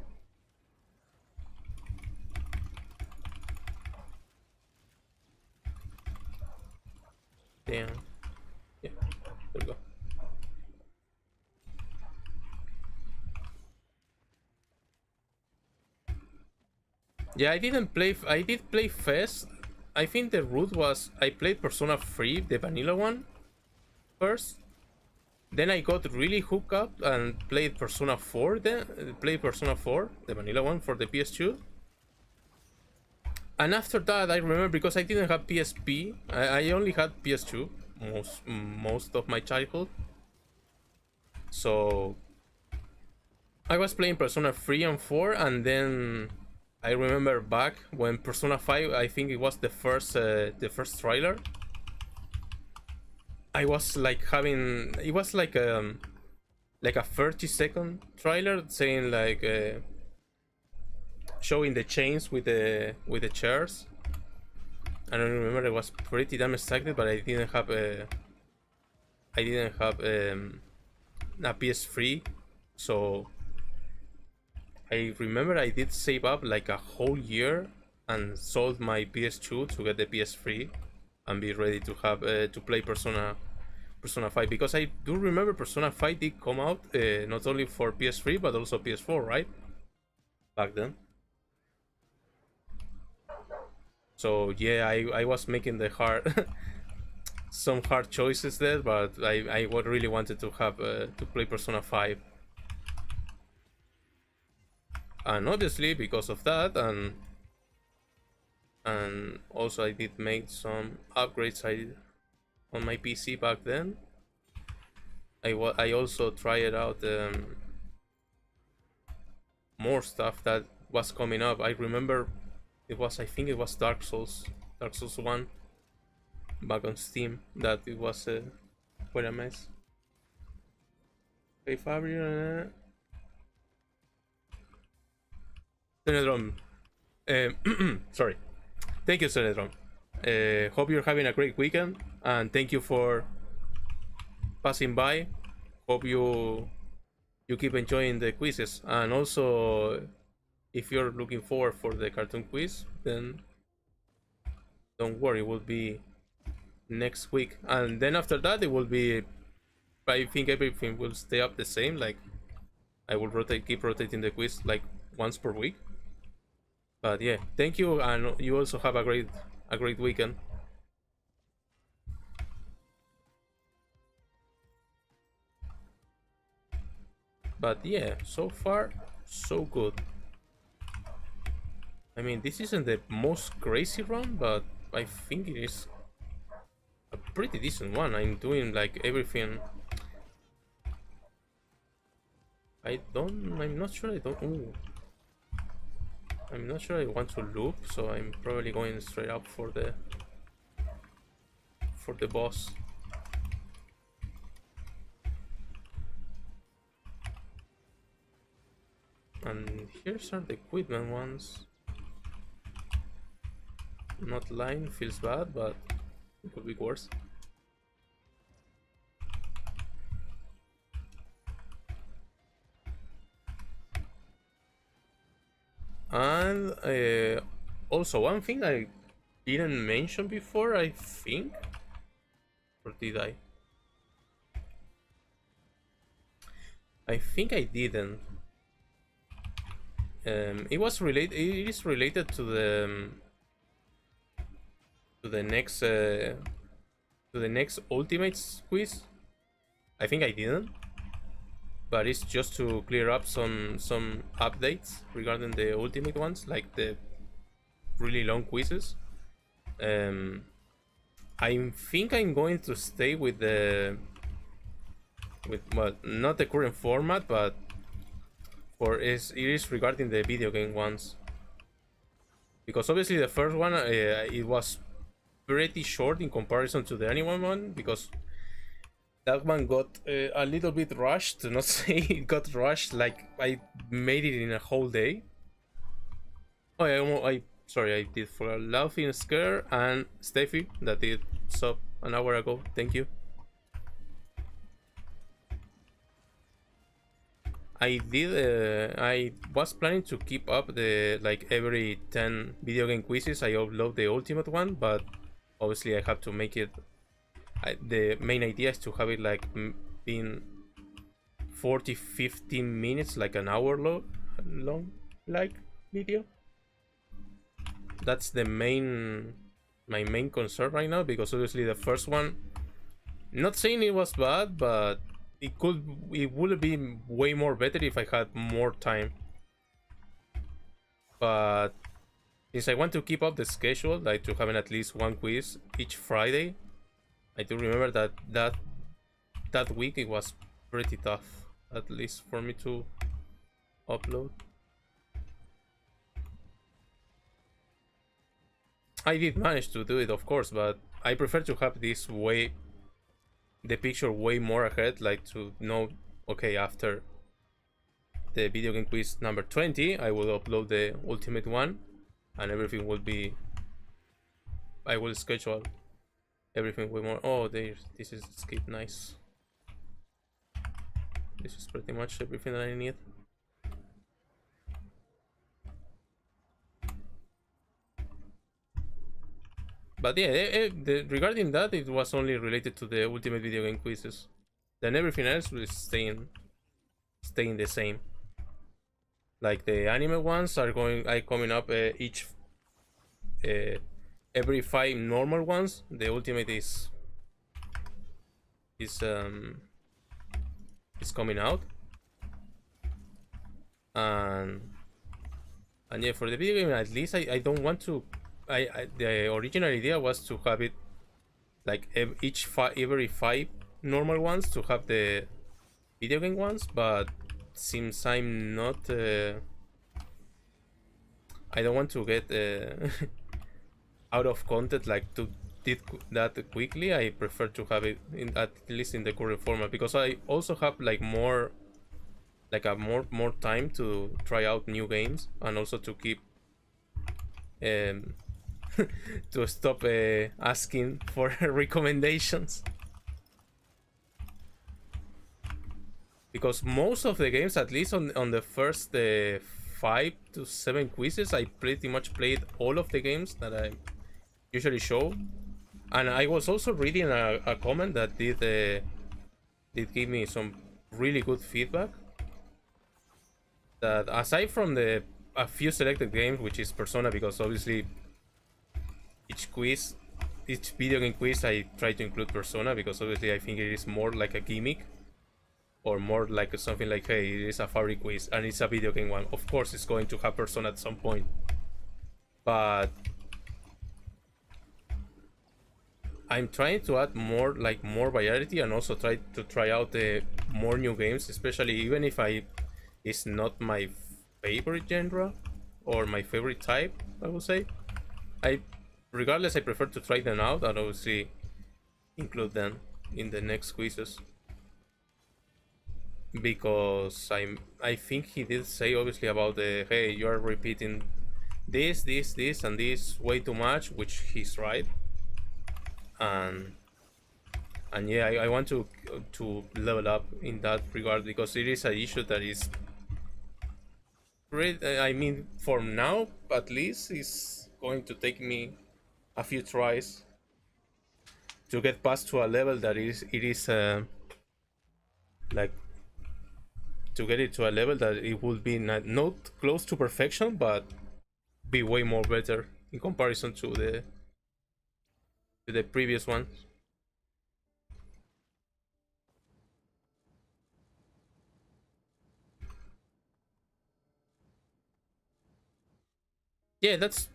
Damn. Yeah, there we go. Yeah, I did play Fest. I think the route was I played Persona 3, the vanilla one, first. Then I got really hooked up and played Persona 4. Then played Persona 4, the vanilla one, for the PS2. And after that, I remember, because I didn't have PSP, I only had PS2 most of my childhood. So I was playing Persona 3 and 4, and then I remember back when Persona 5, I think it was the first trailer. I was like having, it was like a 30-second trailer saying like showing the chains with the chairs. And I remember I was pretty damn excited, but I didn't have a PS3, so I remember I did save up like a whole year and sold my PS2 to get the PS3 and be ready to have to play Persona 5, because I do remember Persona 5 did come out not only for PS3 but also PS4, right? Back then. So yeah, I was making the hard some hard choices there, but I really wanted to have to play Persona 5, and obviously because of that, and also I did make some upgrades on my PC back then. I also tried out more stuff that was coming up. I remember I think it was Dark Souls 1 back on Steam, that it was quite a mess. Hey Fabio, Senedron, sorry. Thank you, Senedron. Hope you're having a great weekend, and thank you for passing by. Hope you keep enjoying the quizzes, and also if you're looking forward for the cartoon quiz, then don't worry, it will be next week, and then after that it will be, I think everything will stay up the same. Like I will keep rotating the quiz like once per week. But yeah, thank you, and you also have a great weekend. But yeah, so far so good. I mean, this isn't the most crazy run, but I think it is a pretty decent one. I'm doing like everything. I'm not sure I'm not sure I want to loop, so I'm probably going straight up for the boss. And here's are the equipment ones. Not line feels bad, but it could be worse. And also one thing I didn't mention before, I think, or did I? I think I didn't. It is related to the next Ultimates quiz. I think I didn't, but it's just to clear up some updates regarding the Ultimate ones, like the really long quizzes. I think I'm going to stay with well, not the current format, but it is regarding the video game ones, because obviously the first one it was pretty short in comparison to the anime one, because that one got a little bit rushed, to not say it got rushed. Like I made it in a whole day. Oh, I sorry, I did for a laughing scare, and Steffi that did sub an hour ago. Thank you. I was planning to keep up the, like, every 10 video game quizzes I upload the ultimate one, but obviously I have to make it, the main idea is to have it like being 40-15 minutes, like an hour long like video. That's my main concern right now, because obviously the first one, not saying it was bad, but it would have been way more better if I had more time. But since I want to keep up the schedule, like to having at least one quiz each Friday, I do remember that week it was pretty tough, at least for me to upload. I did manage to do it, of course, but I prefer to have the picture way more ahead, like to know, okay, after the video game quiz number 20 I will upload the ultimate one, and everything will be, I will schedule everything way more. Oh, this is skip. Nice. This is pretty much everything that I need. But yeah, regarding that, it was only related to the ultimate video game quizzes. Then everything else was staying the same. Like the anime ones are coming up each every 5 normal ones, the ultimate is um is coming out. And yeah, for the video game, at least I don't want to. The original idea was to have it like every 5 normal ones to have the video game ones, but since I'm not I don't want to get out of content like to did that quickly. I prefer to have it in at least in the current format, because I also have like more time to try out new games, and also to keep um to stop asking for recommendations, because most of the games, at least on the first 5 to 7 quizzes, I pretty much played all of the games that I usually show. And I was also reading a comment that did give me some really good feedback, that aside from the a few selected games, which is Persona, because obviously each video game quiz I try to include Persona, because obviously I think it is more like a gimmick, or more like something like, hey, it is a furry quiz and it's a video game one. Of course it's going to have Persona at some point, but I'm trying to add more variety, and also try out more new games, especially even if it's not my favorite genre or my favorite type, I would say. Regardless, I prefer to try them out and obviously include them in the next quizzes, because I think he did say obviously about the, hey, you are repeating this and this way too much, which he's right. And yeah, I want to level up in that regard, because it is an issue that is great. I mean, for now at least, is going to take me a few tries to get past to a level that it is like, to get it to a level that it will be not close to perfection, but be way more better in comparison to the previous one. Yeah, that's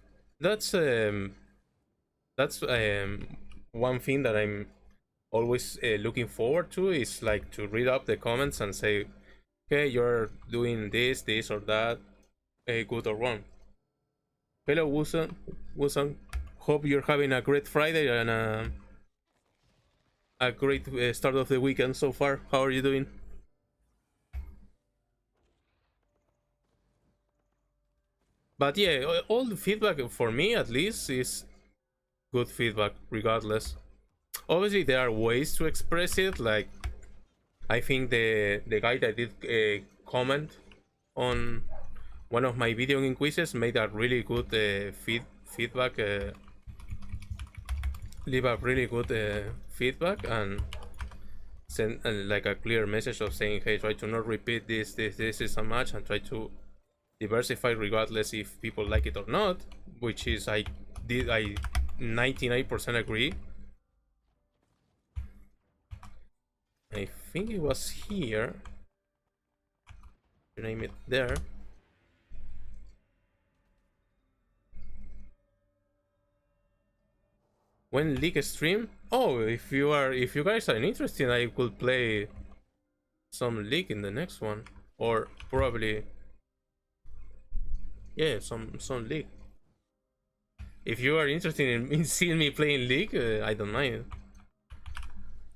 one thing that I'm always looking forward to, is like to read up the comments and say, okay, you're doing this or that, good or wrong. Hello, Wusan. Hope you're having a great Friday and a great start of the weekend so far. How are you doing? But yeah, all the feedback for me at least is good feedback regardless. Obviously there are ways to express it, like I think the guy that did comment on one of my video game quizzes made a really good feedback, leave a really good feedback, and send like a clear message of saying, hey, try to not repeat this is so much, and try to diversify regardless if people like it or not, which is I 99% agree. I think it was here, name it there. When League stream? Oh, if you guys are interested, I could play some League in the next one, or probably, yeah, some League. If you are interested in seeing me playing League, I don't mind.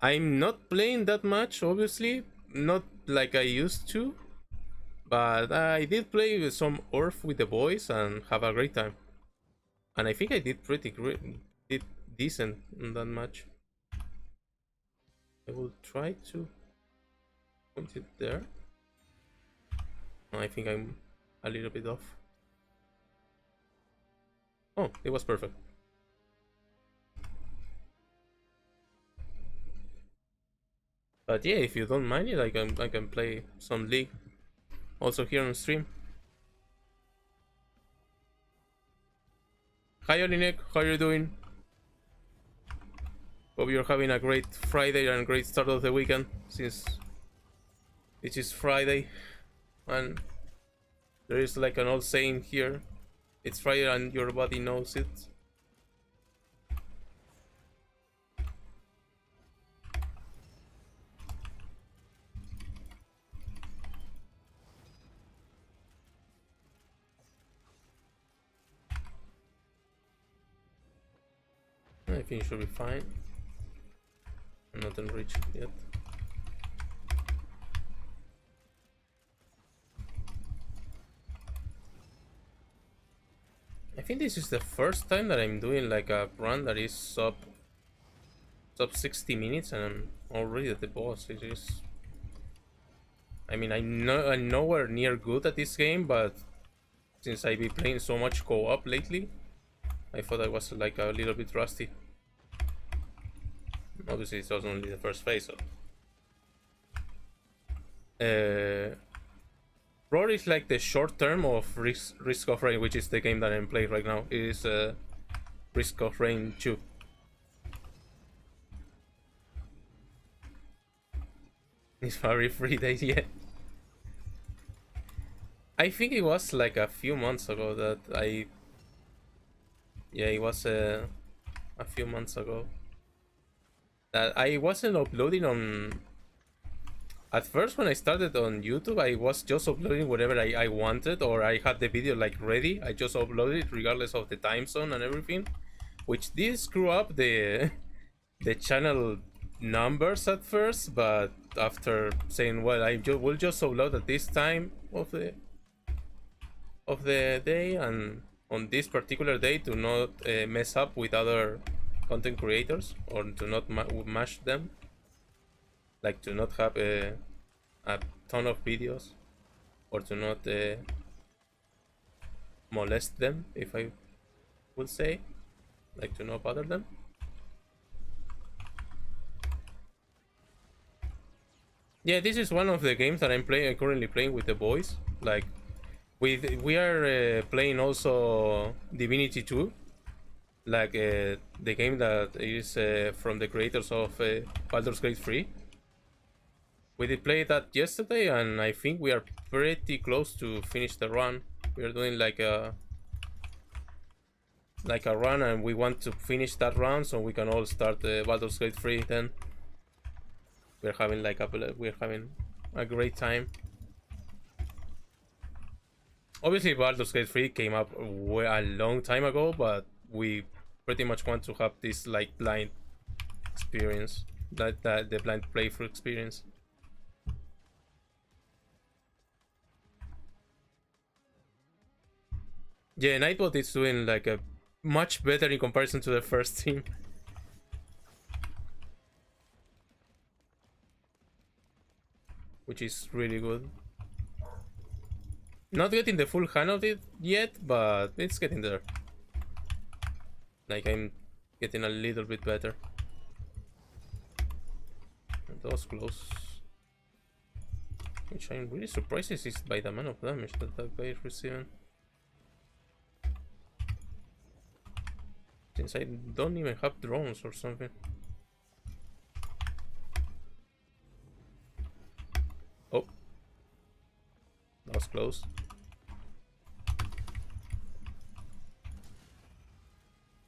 I'm not playing that much, obviously, not like I used to, but I did play with some Earth with the boys and have a great time. And I think I did pretty great, did decent in that match. I will try to put it there. I think I'm a little bit off. Oh, it was perfect. But yeah, if you don't mind it, I can play some League also here on stream. Hi Olinek, how are you doing? Hope you're having a great Friday and great start of the weekend, since it is Friday and there is like an old saying here, it's Friday and your body knows it. I think it should be fine. I'm not enriched yet. I think this is the first time that I'm doing like a run that is sub 60 minutes and I'm already at the boss. It is, I mean, I'm nowhere near good at this game, but since I've been playing so much co-op lately, I thought I was like a little bit rusty. Obviously, it's also only the first phase. So. RoR is like the short term of Risk of Rain, which is the game that I'm playing right now. It is Risk of Rain 2. It's very free days, yeah. I think it was like a few months ago that I... Yeah, it was a few months ago that I wasn't uploading on... At first, when I started on YouTube, I was just uploading whatever I wanted, or I had the video like ready. I just uploaded it regardless of the time zone and everything, which did screw up the channel numbers at first. But after saying, well, I will just upload at this time of the day, and on this particular day to not mess up with other content creators, or to not mash them, like to not have a ton of videos, or to not molest them, if I would say, like to not bother them. Yeah, this is one of the games that I'm currently playing with the boys. Like we are playing also Divinity 2, like the game that is from the creators of Baldur's Gate 3. We did play that yesterday, and I think we are pretty close to finish the run. We are doing like a run, and we want to finish that run so we can all start Baldur's Gate 3. Then we're having a great time. Obviously, Baldur's Gate 3 came up a long time ago, but we pretty much want to have this like blind experience, the blind playthrough experience. Yeah, Nightbot is doing like a much better in comparison to the first team. Which is really good. Not getting the full hang of it yet, but it's getting there. Like, I'm getting a little bit better. That was close. Which I'm really surprised is by the amount of damage that guy is receiving. Since I don't even have drones or something. Oh. That was close.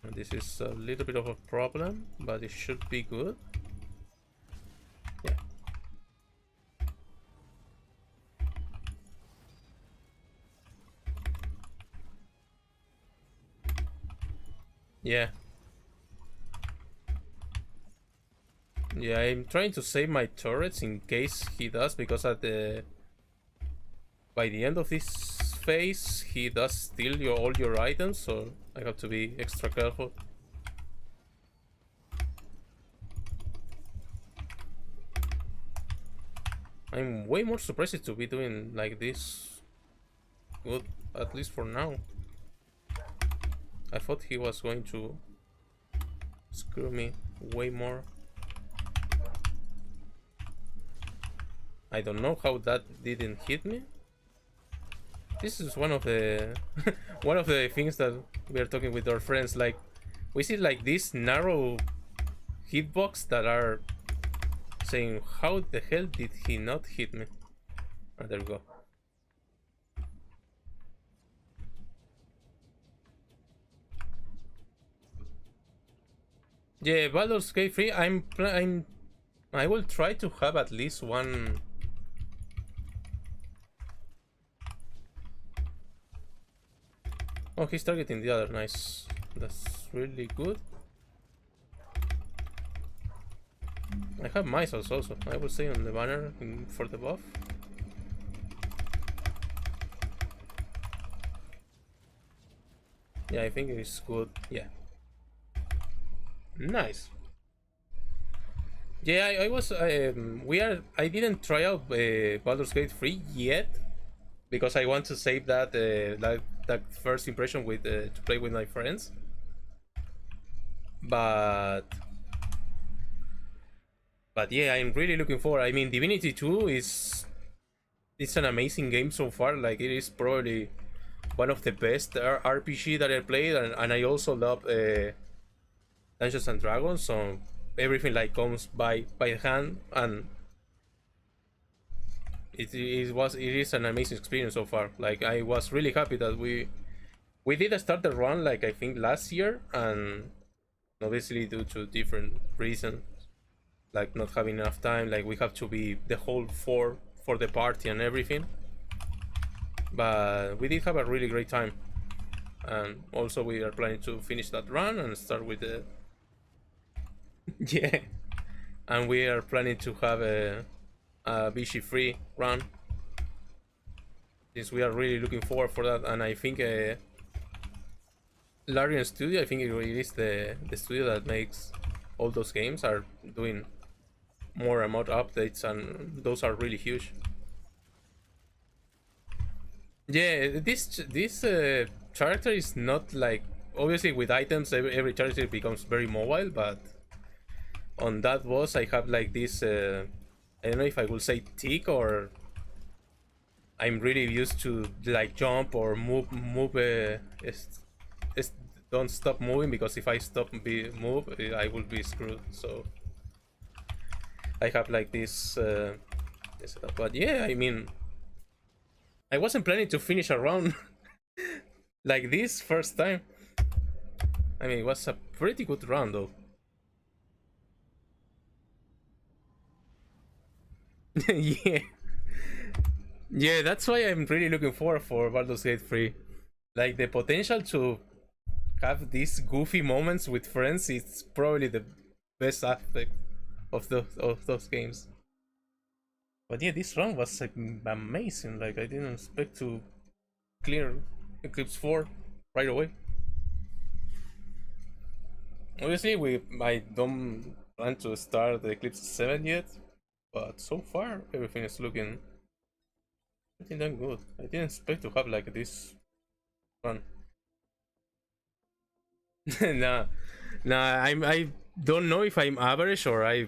And this is a little bit of a problem, but it should be good. Yeah. Yeah. Yeah, I'm trying to save my turrets in case he does, because by the end of this phase he does steal all your items, so I have to be extra careful. I'm way more surprised to be doing like this good, at least for now. I thought he was going to screw me way more. I don't know how that didn't hit me. this is one of the one of the things that we are talking with our friends. Like, we see like this narrow hitbox that are saying, how the hell did he not hit me? Oh, there we go. Yeah, Baldur's Gate 3. I will try to have at least one. Oh, he's targeting the other. Nice. That's really good. I have missiles also. I will say on the banner for the buff. Yeah, I think it's good. Yeah. Nice. Yeah, I was. I didn't try out Baldur's Gate 3 yet because I want to save that first impression with to play with my friends. But yeah, I'm really looking forward. I mean, Divinity 2 is it's an amazing game so far. Like, it is probably one of the best RPG that I played, and I also love Dungeons and Dragons. So everything like comes by hand, and it is an amazing experience so far. Like, I was really happy that we did start the run, like, I think last year, and obviously due to different reasons, like not having enough time, like we have to be the whole four for the party and everything, but we did have a really great time. And also we are planning to finish that run and start with the yeah, and we are planning to have a Vichy free run, since we are really looking forward for that. And I think Larian Studio, I think it is the studio that makes all those games, are doing more and more updates, and those are really huge. Yeah, this character is not like, obviously with items every character becomes very mobile, but on that boss I have like this I don't know if I will say tick, or I'm really used to like jump or move it's, don't stop moving, because if I move I will be screwed. So I have like this setup. But yeah, I mean, I wasn't planning to finish a round like this first time. I mean, it was a pretty good round though. Yeah. Yeah, that's why I'm really looking forward for Baldur's Gate 3. Like, the potential to have these goofy moments with friends is probably the best aspect of those games. But yeah, this run was like amazing. Like, I didn't expect to clear Eclipse 4 right away. Obviously, I don't plan to start the Eclipse 7 yet, but so far everything is looking pretty damn good. I didn't expect to have like this run. Nah, I don't know if I'm average or I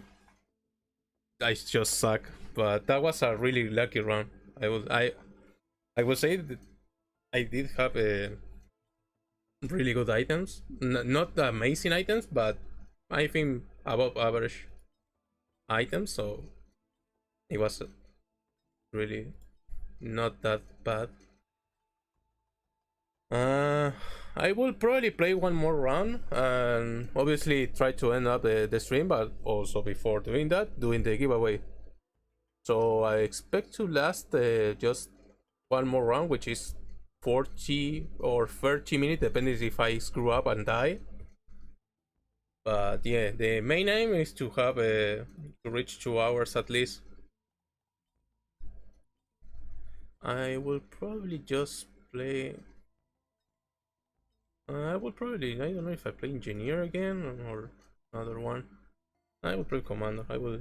just suck, but that was a really lucky run. I will say that I did have really good items, not amazing items, but I think above average items. So it was really not that bad. I will probably play one more round and obviously try to end up the stream, but also before doing that, doing the giveaway. So I expect to last just one more round, which is 40 or 30 minutes, depending if I screw up and die. But yeah, the main aim is to have to reach 2 hours at least. I will probably just play. I will probably. I don't know if I play engineer again or another one. I will play commander. I will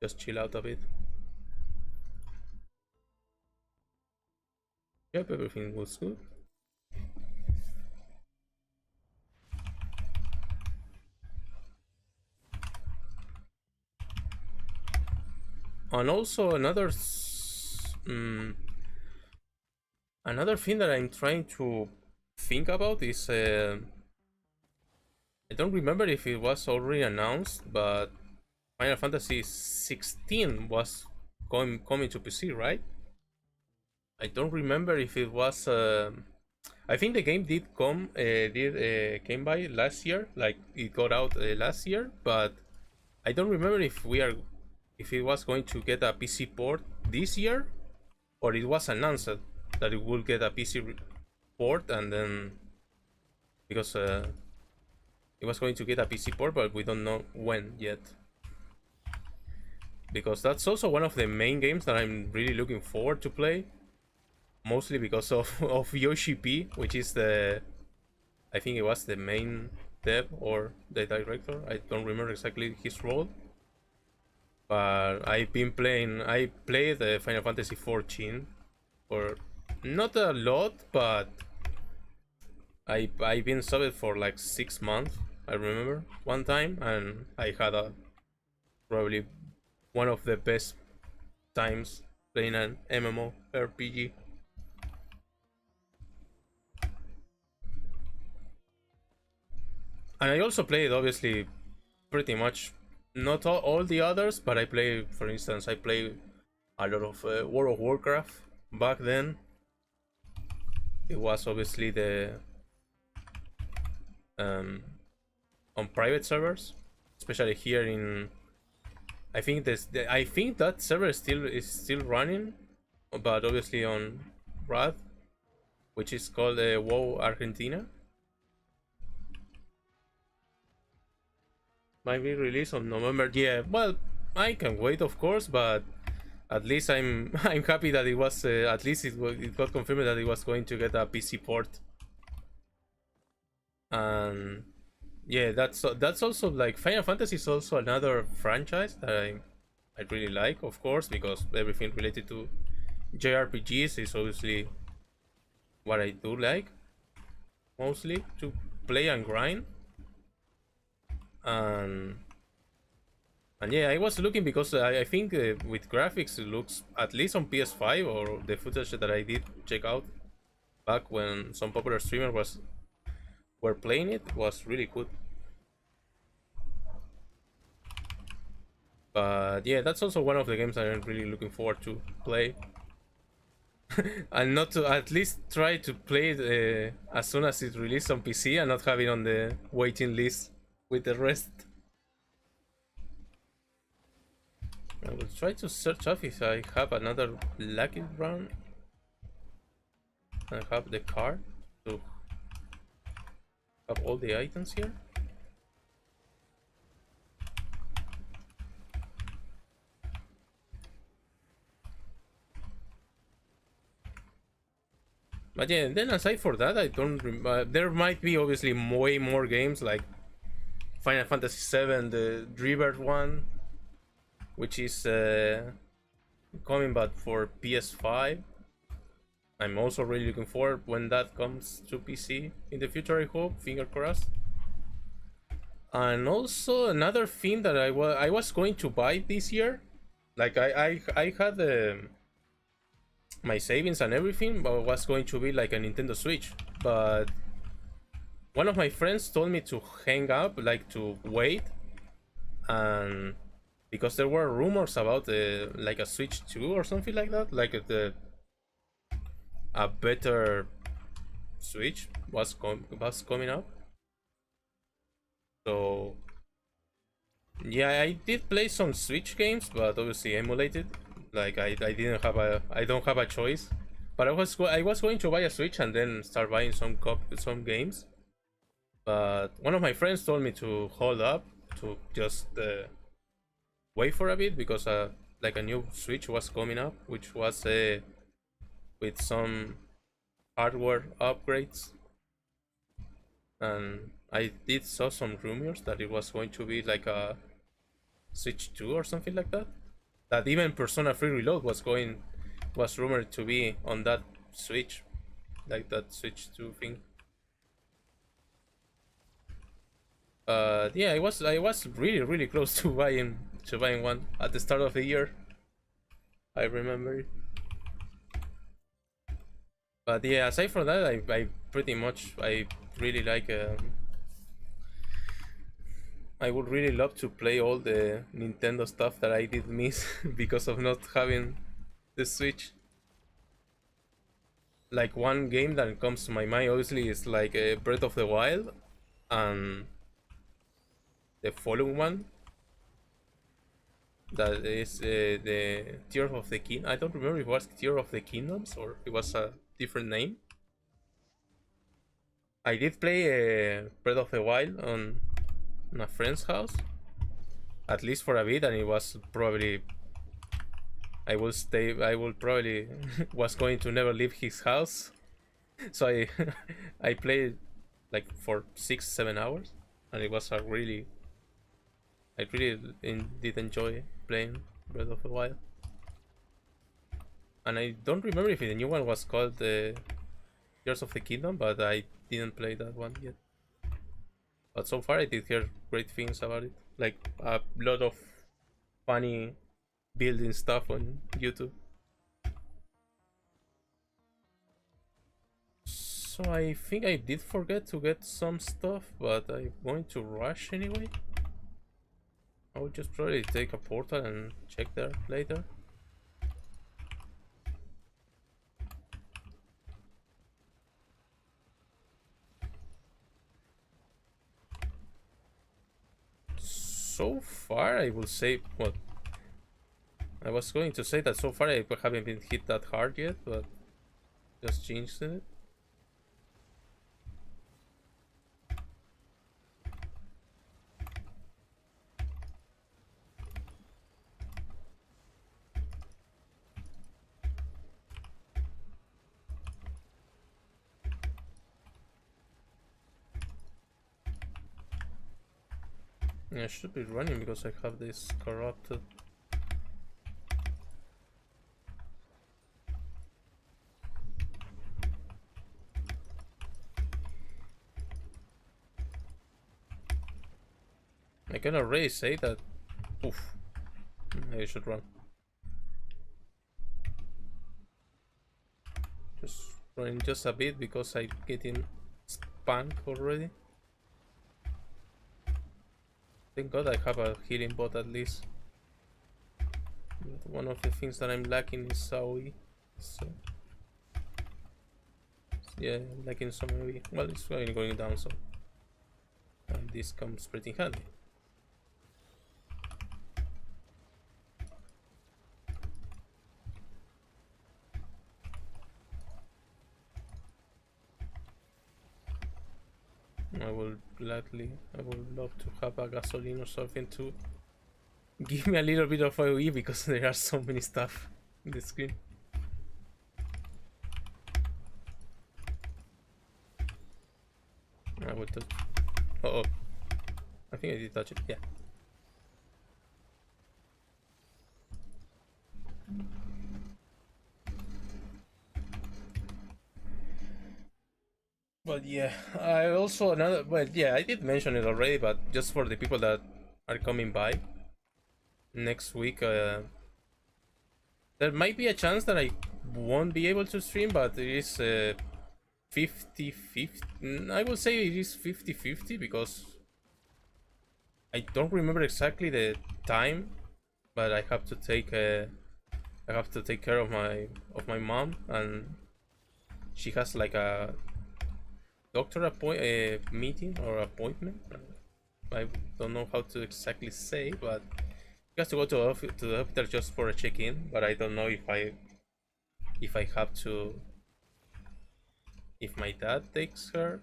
just chill out a bit. Yep, everything was good. And also another Another thing that I'm trying to think about is I don't remember if it was already announced, but Final Fantasy 16 was coming to PC, right? I don't remember if it was. I think the game did came by last year, like it got out last year, but I don't remember if it was going to get a PC port this year, or it was announced that it will get a PC port, and then because it was going to get a PC port, but we don't know when yet. Because that's also one of the main games that I'm really looking forward to play. Mostly because of Yoshi P, which is I think it was the main dev or the director. I don't remember exactly his role. But I played the Final Fantasy 14 for not a lot, but I've been subbed for like 6 months. I remember one time, and I had probably one of the best times playing an MMORPG. And I also played, obviously, pretty much not all the others, but I play, for instance, I play a lot of World of Warcraft back then. It was obviously the on private servers, especially here in. I think I think that server is still running, but obviously on RoR2, which is called WoW Argentina. Might be released on November. Yeah, well, I can wait, of course, but at least I'm I'm happy that it was at least it got confirmed that it was going to get a PC port. And yeah, that's also like Final Fantasy is also another franchise that I really like, of course, because everything related to JRPGs is obviously what I do like mostly to play and grind. And yeah, I was looking because I think with graphics it looks, at least on PS5 or the footage that I did check out back when some popular streamers were playing it, was really good. But yeah, that's also one of the games I'm really looking forward to play. And not to at least try to play it as soon as it releases on PC and not have it on the waiting list with the rest. I will try to search up if I have another lucky round. I have the card to have all the items here. But yeah, then aside for that, I don't there might be obviously way more games like Final Fantasy VII, the Rebirth one, which is coming but for PS5. I'm also really looking forward when that comes to PC in the future, I hope, finger crossed. And also another thing that I was going to buy this year, like I had my savings and everything, but was going to be like a Nintendo Switch. But one of my friends told me to hang up, like to wait, and because there were rumors about like a Switch 2 or something like that, like a better Switch was coming up. So yeah, I did play some Switch games, but obviously emulated. Like I don't have a choice. But I was going to buy a Switch and then start buying some games. But one of my friends told me to hold up, to just wait for a bit, because like a new Switch was coming up, which was with some hardware upgrades. And I did saw some rumors that it was going to be like a Switch 2 or something like that. That even Persona 3 Reload was rumored to be on that Switch, like that Switch 2 thing. Yeah, I was really close to buying one at the start of the year. I remember it. But yeah, aside from that, I pretty much I really like. I would really love to play all the Nintendo stuff that I did miss because of not having the Switch. Like one game that comes to my mind, obviously, is like Breath of the Wild, and the following one that is the Tear of the King. I don't remember if it was Tear of the Kingdoms or it was a different name. I did play Breath of the Wild on a friend's house, at least for a bit, and it was probably I will stay. I will probably was going to never leave his house, so I I played like for 6 7 hours, and it was a really I really did enjoy playing Breath of the Wild. And I don't remember if the new one was called Tears of the Kingdom, but I didn't play that one yet. But so far I did hear great things about it, like a lot of funny building stuff on YouTube. So I think I did forget to get some stuff, but I'm going to rush anyway. I will just probably take a portal and check there later. So far I will say, well, I was going to say that so far I haven't been hit that hard yet, but just changed it. I should be running because I have this corrupted. I can already say that. Oof. I should run. Just running just a bit because I'm getting spanked already. Thank God I have a healing bot at least. But one of the things that I'm lacking is AoE. So yeah, I'm lacking some AoE. Well, it's going down, so and this comes pretty handy. I would love to have a gasoline or something to give me a little bit of AoE because there are so many stuff in the screen. I will touch. Oh, I think I did touch it. Yeah. But yeah, I also another. Well, yeah, I did mention it already, but just for the people that are coming by next week, there might be a chance that I won't be able to stream, but it is 50-50. I will say it is 50-50 because I don't remember exactly the time, but I have to take care of my mom, and she has like a doctor meeting or appointment. I don't know how to exactly say, but she has to go to the hospital just for a check-in. But I don't know if I have to, if my dad takes her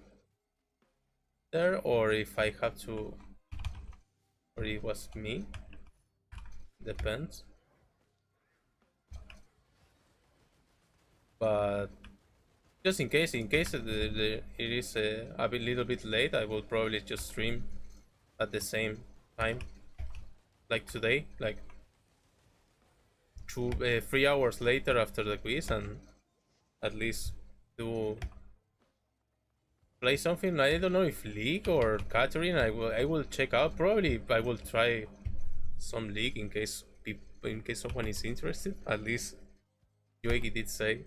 there, or if I have to, or it was me. Depends. But just in case it is a little bit late, I will probably just stream at the same time, like today, like 3 hours later after the quiz, and at least do play something. I don't know if League or Catherine. I will check out. Probably I will try some League in case someone is interested. At least Yoegi did say.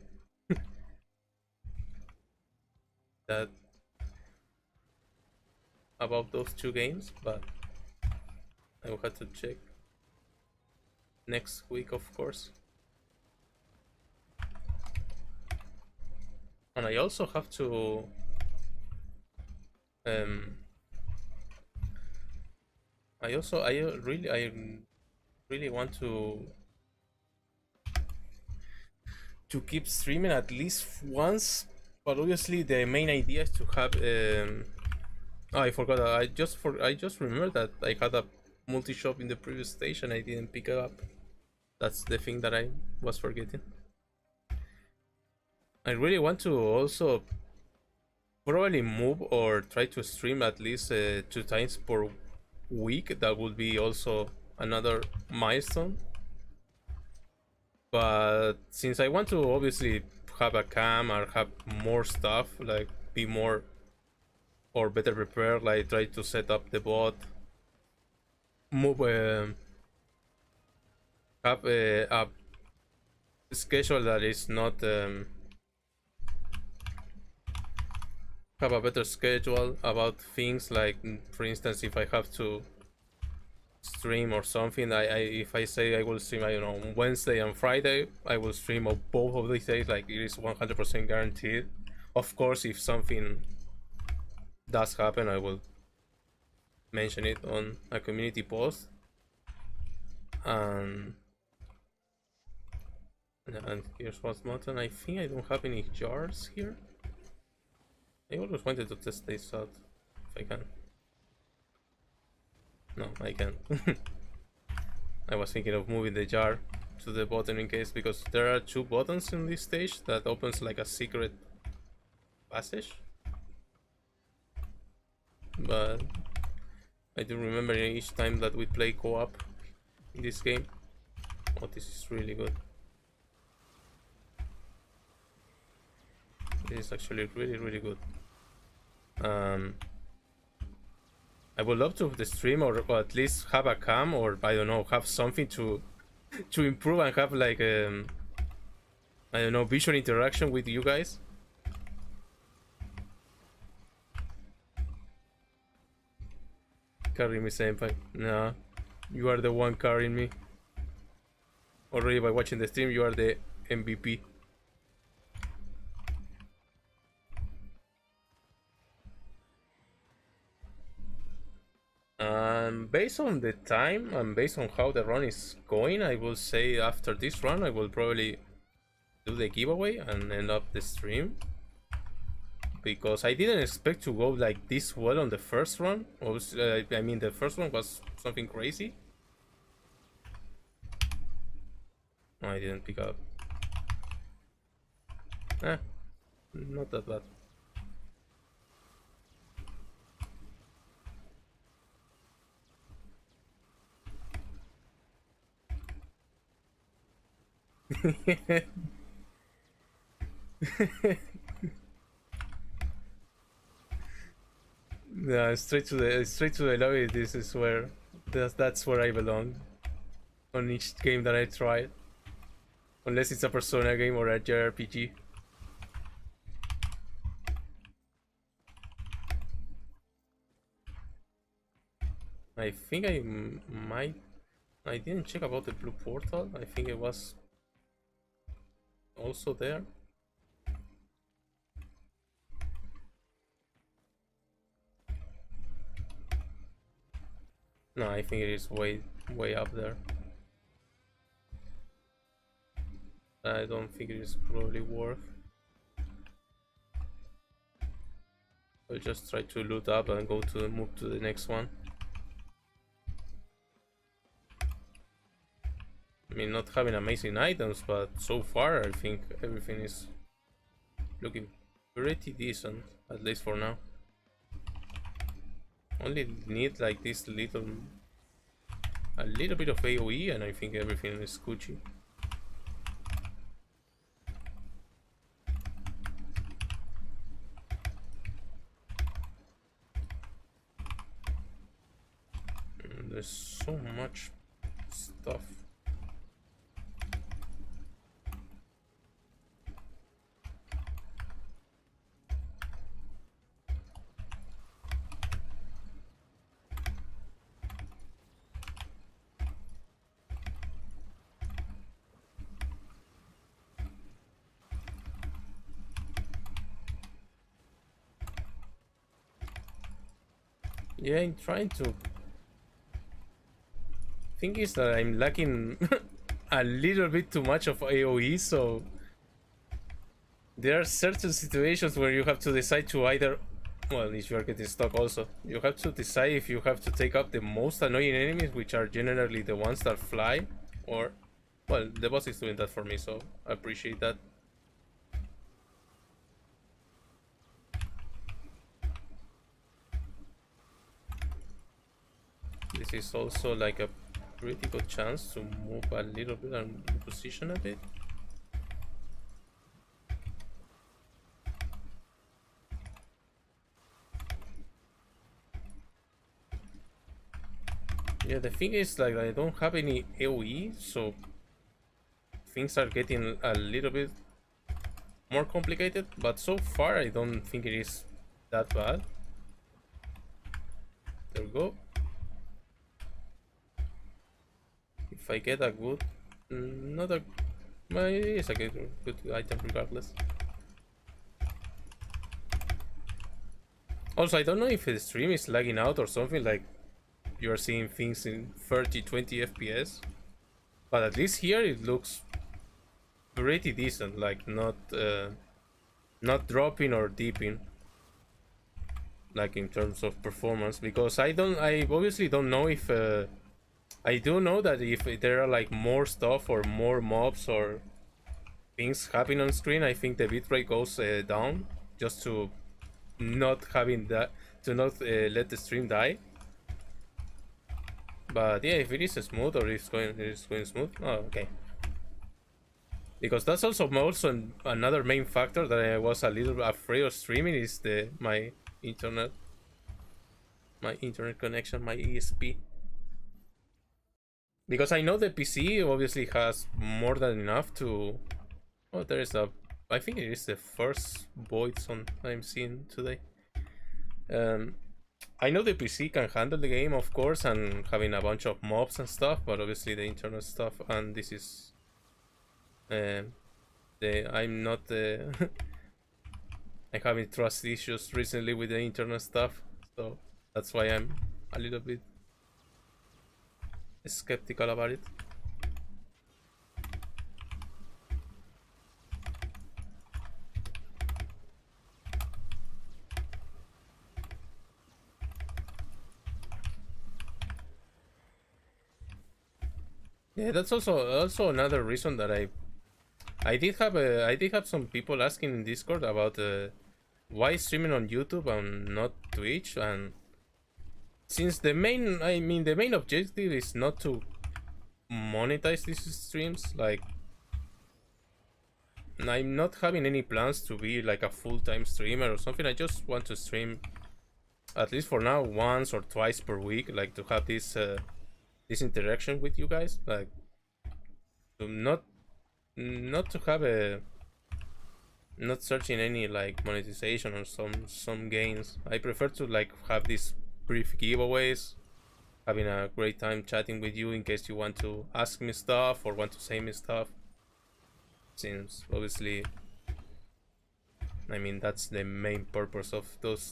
that about those two games, but I will have to check next week, of course. And I also have to I really want to keep streaming at least once, but obviously the main idea is to have oh, I forgot. I just remembered that I had a multi shop in the previous station. I didn't pick it up. That's the thing that I was forgetting. I really want to also probably move or try to stream at least 2 times per week. That would be also another milestone. But since I want to obviously have a cam or have more stuff, like be more or better prepared, like try to set up the bot, move have a schedule that is not have a better schedule about things, like for instance if I have to stream or something, I if I say I will stream, I don't know, on Wednesday and Friday, I will stream on both of these days, like it is 100% guaranteed. Of course, if something does happen, I will mention it on a community post. And here's what's mountain. I think I don't have any jars here. I always wanted to test this out if I can. No, I can't. I was thinking of moving the jar to the bottom in case, because there are 2 buttons in this stage that opens like a secret passage. But I do remember each time that we play co-op in this game. Oh, this is really good. This is actually really good. I would love to stream or at least have a cam, or I don't know, have something to improve and have like I don't know, visual interaction with you guys. Carry me, senpai. Nah, you are the one carrying me. Already by watching the stream, you are the MVP. Based on the time and based on how the run is going, I will say after this run I will probably do the giveaway and end up the stream, because I didn't expect to go like this well on the first run. I mean, the first one was something crazy. No, I didn't pick up. Not that bad. Yeah, straight to the lobby. This is where that's where I belong on each game that I try, unless it's a Persona game or a JRPG. I think I didn't check about the blue portal. I think it was also there. No, I think it is way up there. I don't think it is probably worth. I'll just try to loot up and move to the next one. I mean, not having amazing items, but so far I think everything is looking pretty decent, at least for now. Only need like this a little bit of AoE and I think everything is Gucci. There's so much stuff. Yeah, I'm trying to. Thing is that I'm lacking a little bit too much of AoE, so there are certain situations where you have to decide to either, well, if you are getting stuck also, you have to decide if you have to take up the most annoying enemies, which are generally the ones that fly, or, well, the boss is doing that for me, so I appreciate that. This is also like a pretty good chance to move a little bit and position a bit. Yeah, the thing is, like, I don't have any AoE, so things are getting a little bit more complicated, but so far I don't think it is that bad. There we go. If I get a good, not a, well, it's a good item regardless. Also, I don't know if the stream is lagging out or something, like you're seeing things in 30-20 FPS, but at least here it looks pretty decent, like not dropping or dipping, like in terms of performance, because I obviously don't know if I do know that if there are like more stuff or more mobs or things happening on screen, I think the bitrate goes down, just to not having that, to not let the stream die. But yeah, if it is smooth or it's going smooth, oh, okay. Because that's also another main factor that I was a little afraid of streaming is my internet connection, my ESP. Because I know the PC obviously has more than enough to. Oh, there is a. I think it is the first void zone I'm seeing today. I know the PC can handle the game, of course, and having a bunch of mobs and stuff, but obviously the internet stuff, and this is. I'm not. I'm having trust issues recently with the internet stuff, so that's why I'm a little bit skeptical about it. Yeah, that's also another reason that I did have some people asking in Discord about why streaming on YouTube and not Twitch, and since the main objective is not to monetize these streams, like I'm not having any plans to be like a full-time streamer or something. I just want to stream at least for now once or twice per week, like to have this interaction with you guys, like to not to have a not searching any like monetization or some gains. I prefer to like have these brief giveaways, having a great time chatting with you in case you want to ask me stuff or want to say me stuff, since obviously that's the main purpose of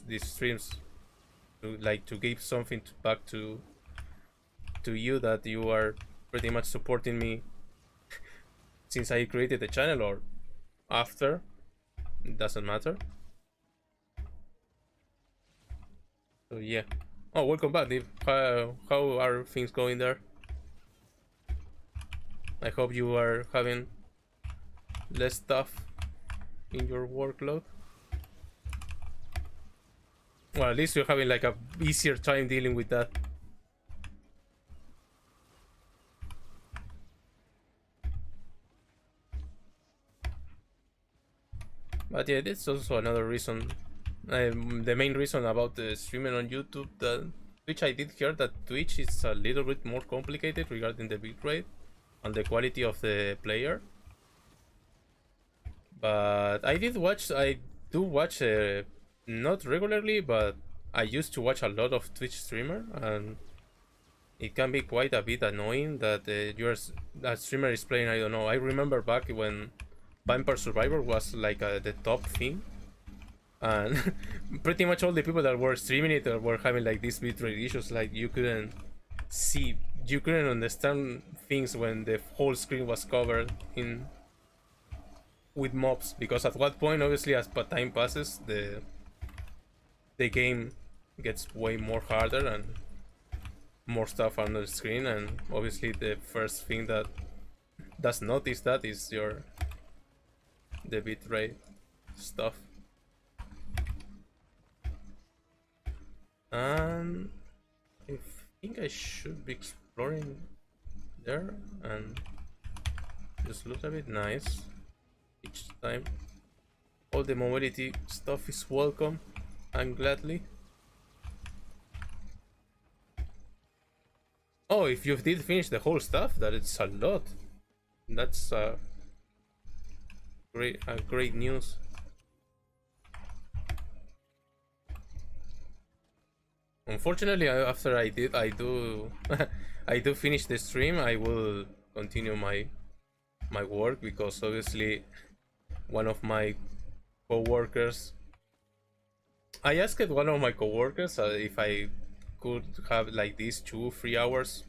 these streams, to give something back to you, that you are pretty much supporting me since I created the channel or after, it doesn't matter. So yeah. Oh, welcome back, Dave. How are things going there? I hope you are having less stuff in your workload. Well, at least you're having like a easier time dealing with that. But yeah, that's also another reason. The main reason about the streaming on YouTube, that Twitch, I did hear that Twitch is a little bit more complicated regarding the bitrate and the quality of the player. But I do watch not regularly, but I used to watch a lot of Twitch streamer, and it can be quite a bit annoying that a streamer is playing, I don't know. I remember back when Vampire Survivor was like the top thing, and pretty much all the people that were streaming it were having like these bitrate issues, like you couldn't see, you couldn't understand things when the whole screen was covered in with mobs, because at what point, obviously, as time passes, the game gets way more harder and more stuff on the screen, and obviously the first thing that does notice that is the bitrate stuff. And I think I should be exploring there and just look a bit nice each time. All the mobility stuff is welcome and gladly. Oh, if you did finish the whole stuff, that it's a lot. That's great news. Unfortunately, after I do I do finish the stream, I will continue my work, because obviously one of my co-workers, I asked one of my co-workers if I could have like these 2-3 hours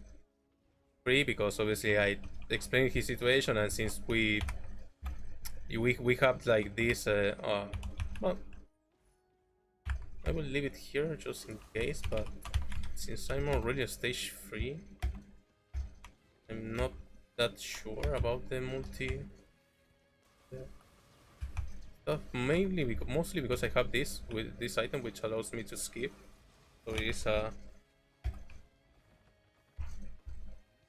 free, because obviously I explained his situation, and since we have like this well, I will leave it here just in case, but since I'm already at stage 3, I'm not that sure about the multi stuff, mostly because I have this with this item, which allows me to skip. So it is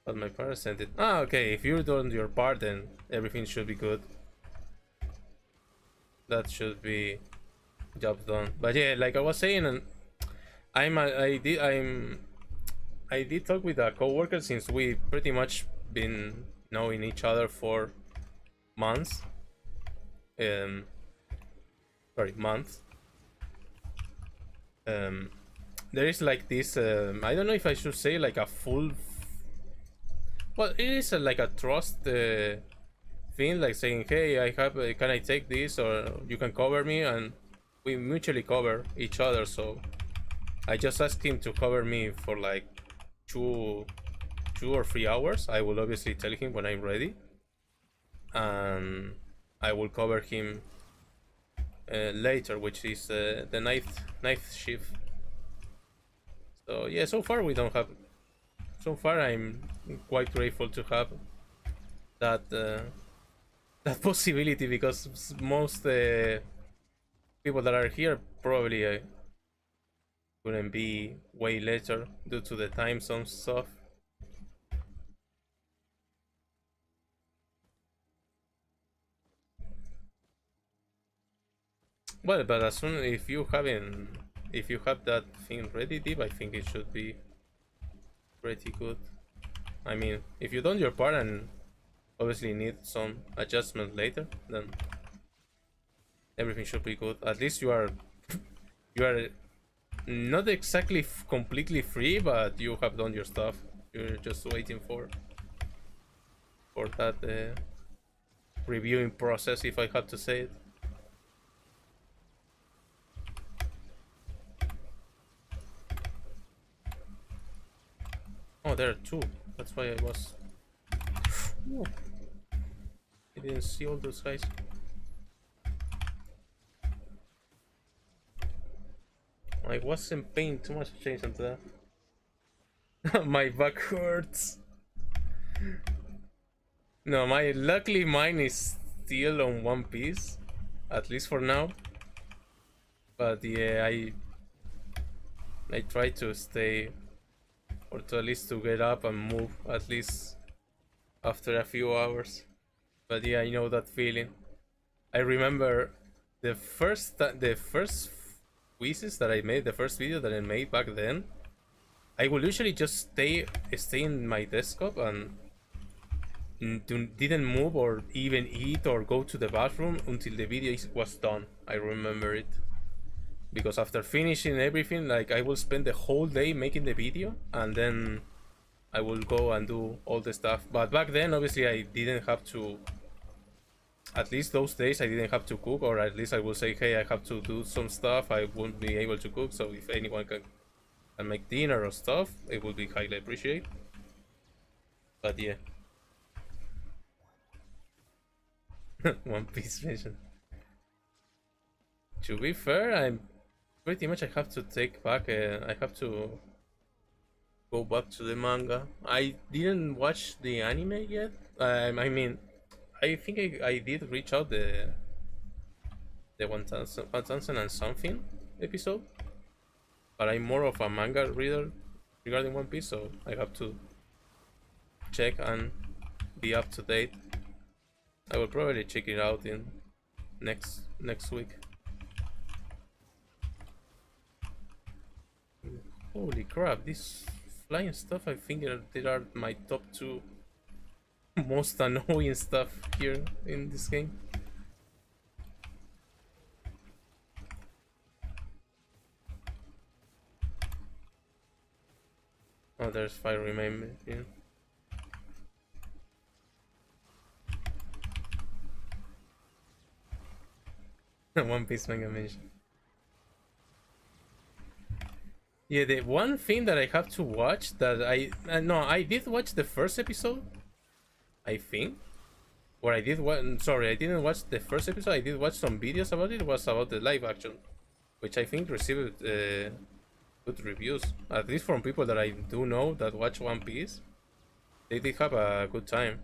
but my partner sent it. Ah, okay, if you're done your part, then everything should be good. That should be job done. But yeah, like I was saying, and I did talk with a coworker, since we pretty much been knowing each other for months. Sorry, months. There is like this. I don't know if I should say like a full. Well, it is like a trust thing, like saying, "Hey, I have. Can I take this, or you can cover me?" And we mutually cover each other. So I just asked him to cover me for like two or 3 hours. I will obviously tell him when I'm ready, and I will cover him later, which is the night shift. So yeah, so far we don't have. So far I'm quite grateful to have that that possibility, because most people that are here probably couldn't be way later due to the time zone stuff. Well, but as soon if you have that thing ready, Deep, I think it should be pretty good. I mean, if you done your part and obviously need some adjustment later, then everything should be good. At least you are not exactly completely free, but you have done your stuff. You're just waiting for that reviewing process, if I had to say it. Oh, there are two. That's why I was. Ooh. I didn't see all those guys. I wasn't paying too much attention to that. My back hurts. No, luckily mine is still on one piece, at least for now. But yeah, I try to stay, or to at least to get up and move at least after a few hours. But yeah, I know that feeling. I remember the first quizzes that I made, the first video that I made back then. I will usually just stay in my desktop and didn't move or even eat or go to the bathroom until the video was done. I remember it, because after finishing everything, like I will spend the whole day making the video, and then I will go and do all the stuff. But back then, obviously, I didn't have to at least those days I didn't have to cook, or at least I will say, hey, I have to do some stuff, I won't be able to cook, so if anyone can make dinner or stuff, it would be highly appreciated. But yeah. One Piece mission. To be fair, I'm pretty much I have to take back. I have to go back to the manga. I didn't watch the anime yet. I mean, I think I did reach out the 1000 and something episode, but I'm more of a manga reader regarding One Piece, so I have to check and be up to date. I will probably check it out in next week. Holy crap, this flying stuff, I think they are my top 2 most annoying stuff here in this game. Oh, there's fire remain here. One Piece manga mention. Yeah, the one thing that I have to watch that I did watch the first episode, I think. Or I did sorry, I didn't watch the first episode. I did watch some videos about it. It was about the live action, which I think received good reviews, at least from people that I do know that watch One Piece. They did have a good time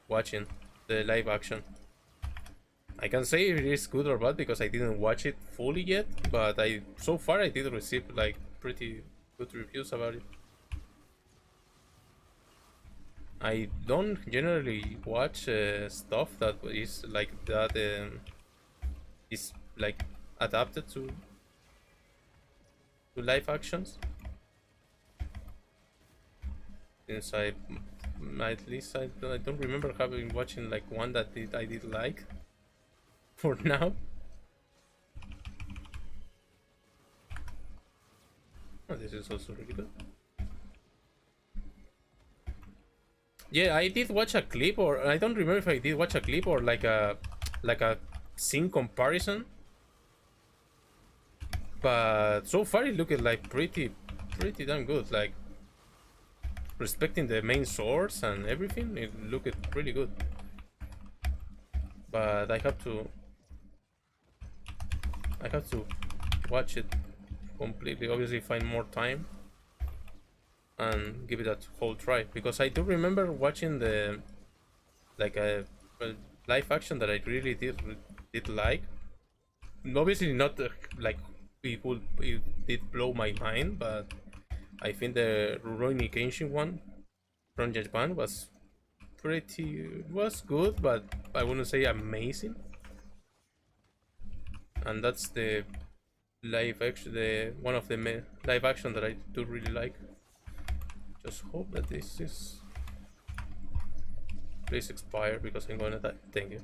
watching the live action. I can say if it is good or bad because I didn't watch it fully yet, but so far I did receive like pretty good reviews about it. I don't generally watch stuff that is like that is like adapted to live actions, since at least I don't remember having watching like one that I did like for now. Oh, this is also really good. Yeah, I did watch a clip, or I don't remember if I did watch a clip or like a scene comparison. But so far it looked like pretty damn good. Like respecting the main source and everything, it looked pretty good. But I have to watch it completely. Obviously, find more time and give it a whole try, because I do remember watching the like a live action that I really did like. Obviously, not like it did blow my mind, but I think the Rurouni Kenshin one from Japan was good, but I wouldn't say amazing. And that's the live action, one of the live action that I do really like. Just hope that this is please expire, because I'm gonna die. Thank you.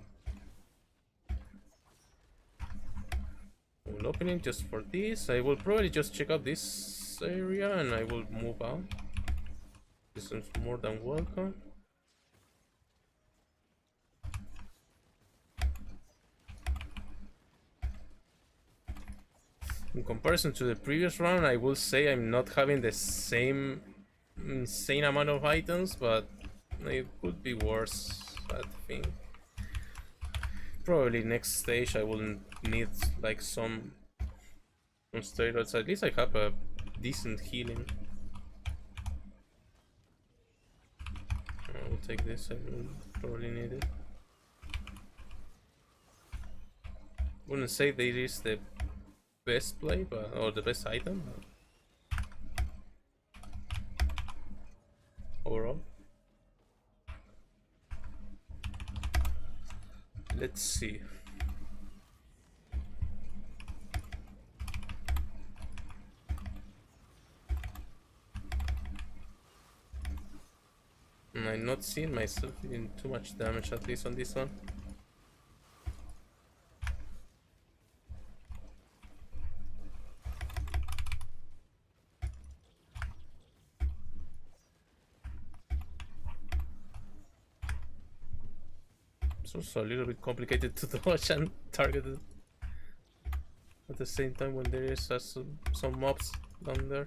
I will open it just for this. I will probably just check out this area and I will move on. This is more than welcome. In comparison to the previous round, I will say I'm not having the same insane amount of items, but it could be worse, I think. Probably next stage I will need like some steroids. At least I have a decent healing. I will take this, I will probably need it. Wouldn't say that it is the best play, or the best item, but overall. Let's see. I'm not seeing myself doing too much damage, at least on this one. also a little bit complicated to dodge and target it at the same time when there is some mobs down there.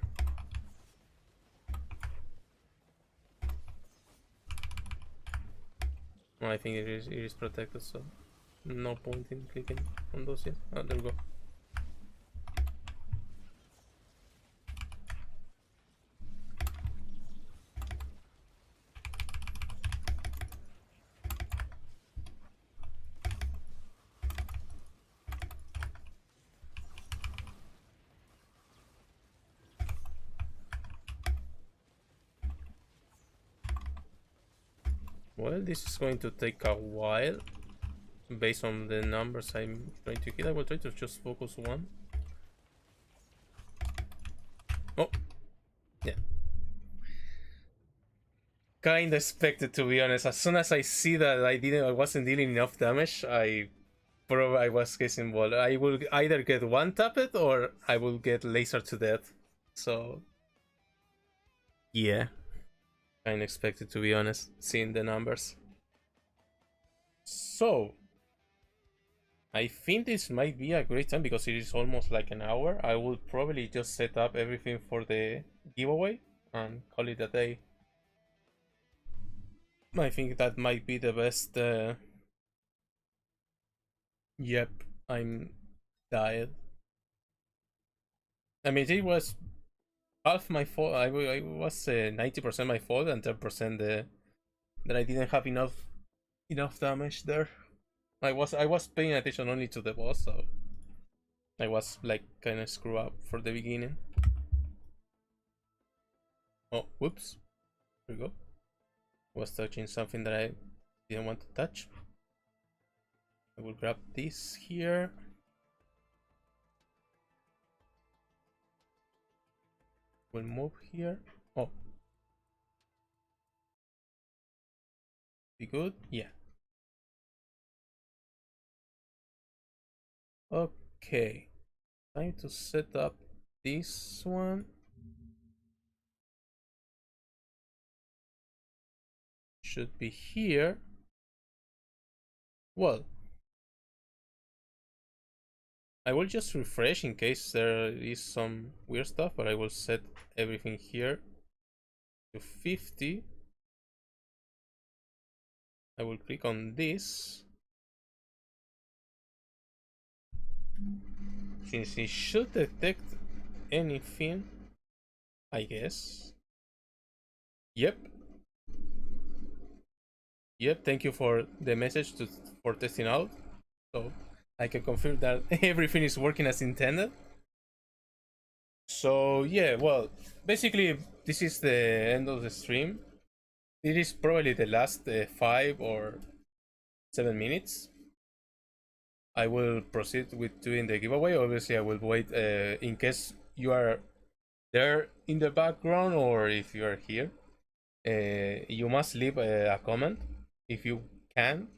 I think it is protected, so no point in clicking on those yet. Oh, there we go. Well, this is going to take a while. Based on the numbers I'm trying to hit, I will try to just focus one. Oh, yeah. Kinda expected, to be honest. As soon as I see that I wasn't dealing enough damage, I was guessing, well, I will either get one tapped or I will get laser to death. So yeah, kinda expected, to be honest, seeing the numbers. So I think this might be a great time because it is almost like an hour. I will probably just set up everything for the giveaway and call it a day. I think that might be the best. Yep, I'm died. I mean, it was half my fault. I was 90% my fault and 10% that I didn't have enough damage there. I was paying attention only to the boss, so I was like kind of screw up for the beginning. Oh, whoops! There we go. Was touching something that I didn't want to touch. I will grab this here. We'll move here. Oh, be good. Yeah. Okay, time to set up this one. Should be here. Well, I will just refresh in case there is some weird stuff, but I will set everything here to 50. I will click on this. Since it should detect anything, I guess. Yep, thank you for the message for testing out. So I can confirm that everything is working as intended. So yeah, well, basically this is the end of the stream. It is probably the last 5 or 7 minutes. I will proceed with doing the giveaway. Obviously I will wait in case you are there in the background, or if you are here, you must leave a comment. If you can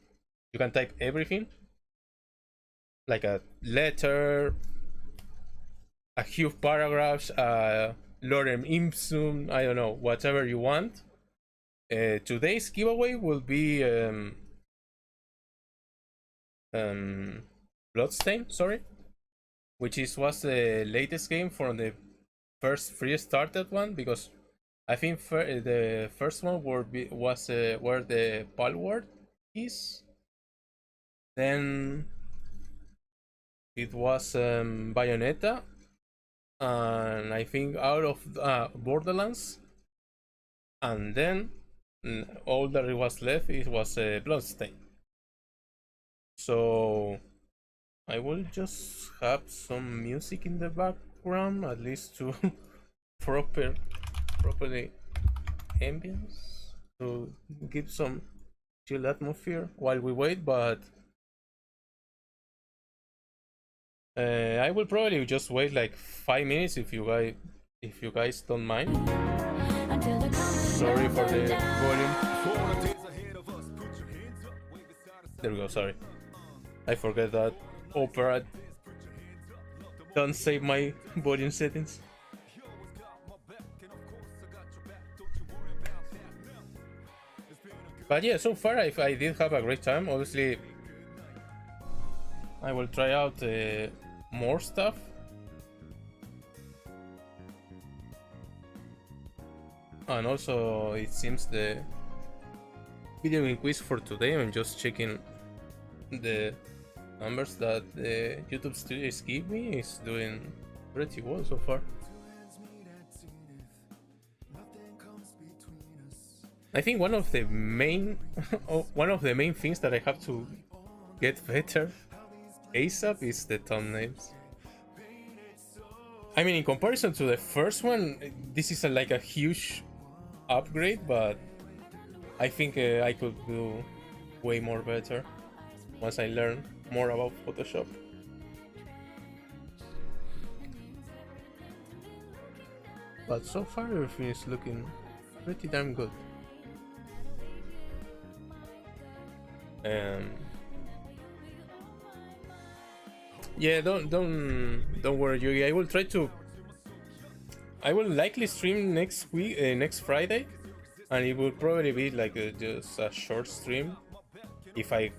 type everything, like a letter, a few paragraphs, lorem ipsum, I don't know, whatever you want. Today's giveaway will be Bloodstain, sorry, which was the latest game from the first free started one, because I think the first one was where the Palward is. Then it was Bayonetta, and I think out of Borderlands, and then all that it was left was Bloodstain. So I will just have some music in the background, at least to properly ambience, to give some chill atmosphere while we wait. But I will probably just wait like 5 minutes if you guys don't mind. Sorry for the volume. There we go. Sorry, I forget that Opera don't save my volume settings. But yeah, so far I did have a great time. Obviously, I will try out more stuff. And also, it seems the video game quiz for today, I'm just checking the numbers that the YouTube Studios give me, is doing pretty well so far. I think one of the main things that I have to get better ASAP is the thumbnails. I mean, in comparison to the first one, this is like a huge upgrade, but I think I could do way more better once I learn more about Photoshop. But so far everything is looking pretty damn good. Yeah, don't worry, Yugi. I will likely stream next week, next Friday, and it will probably be like just a short stream. If it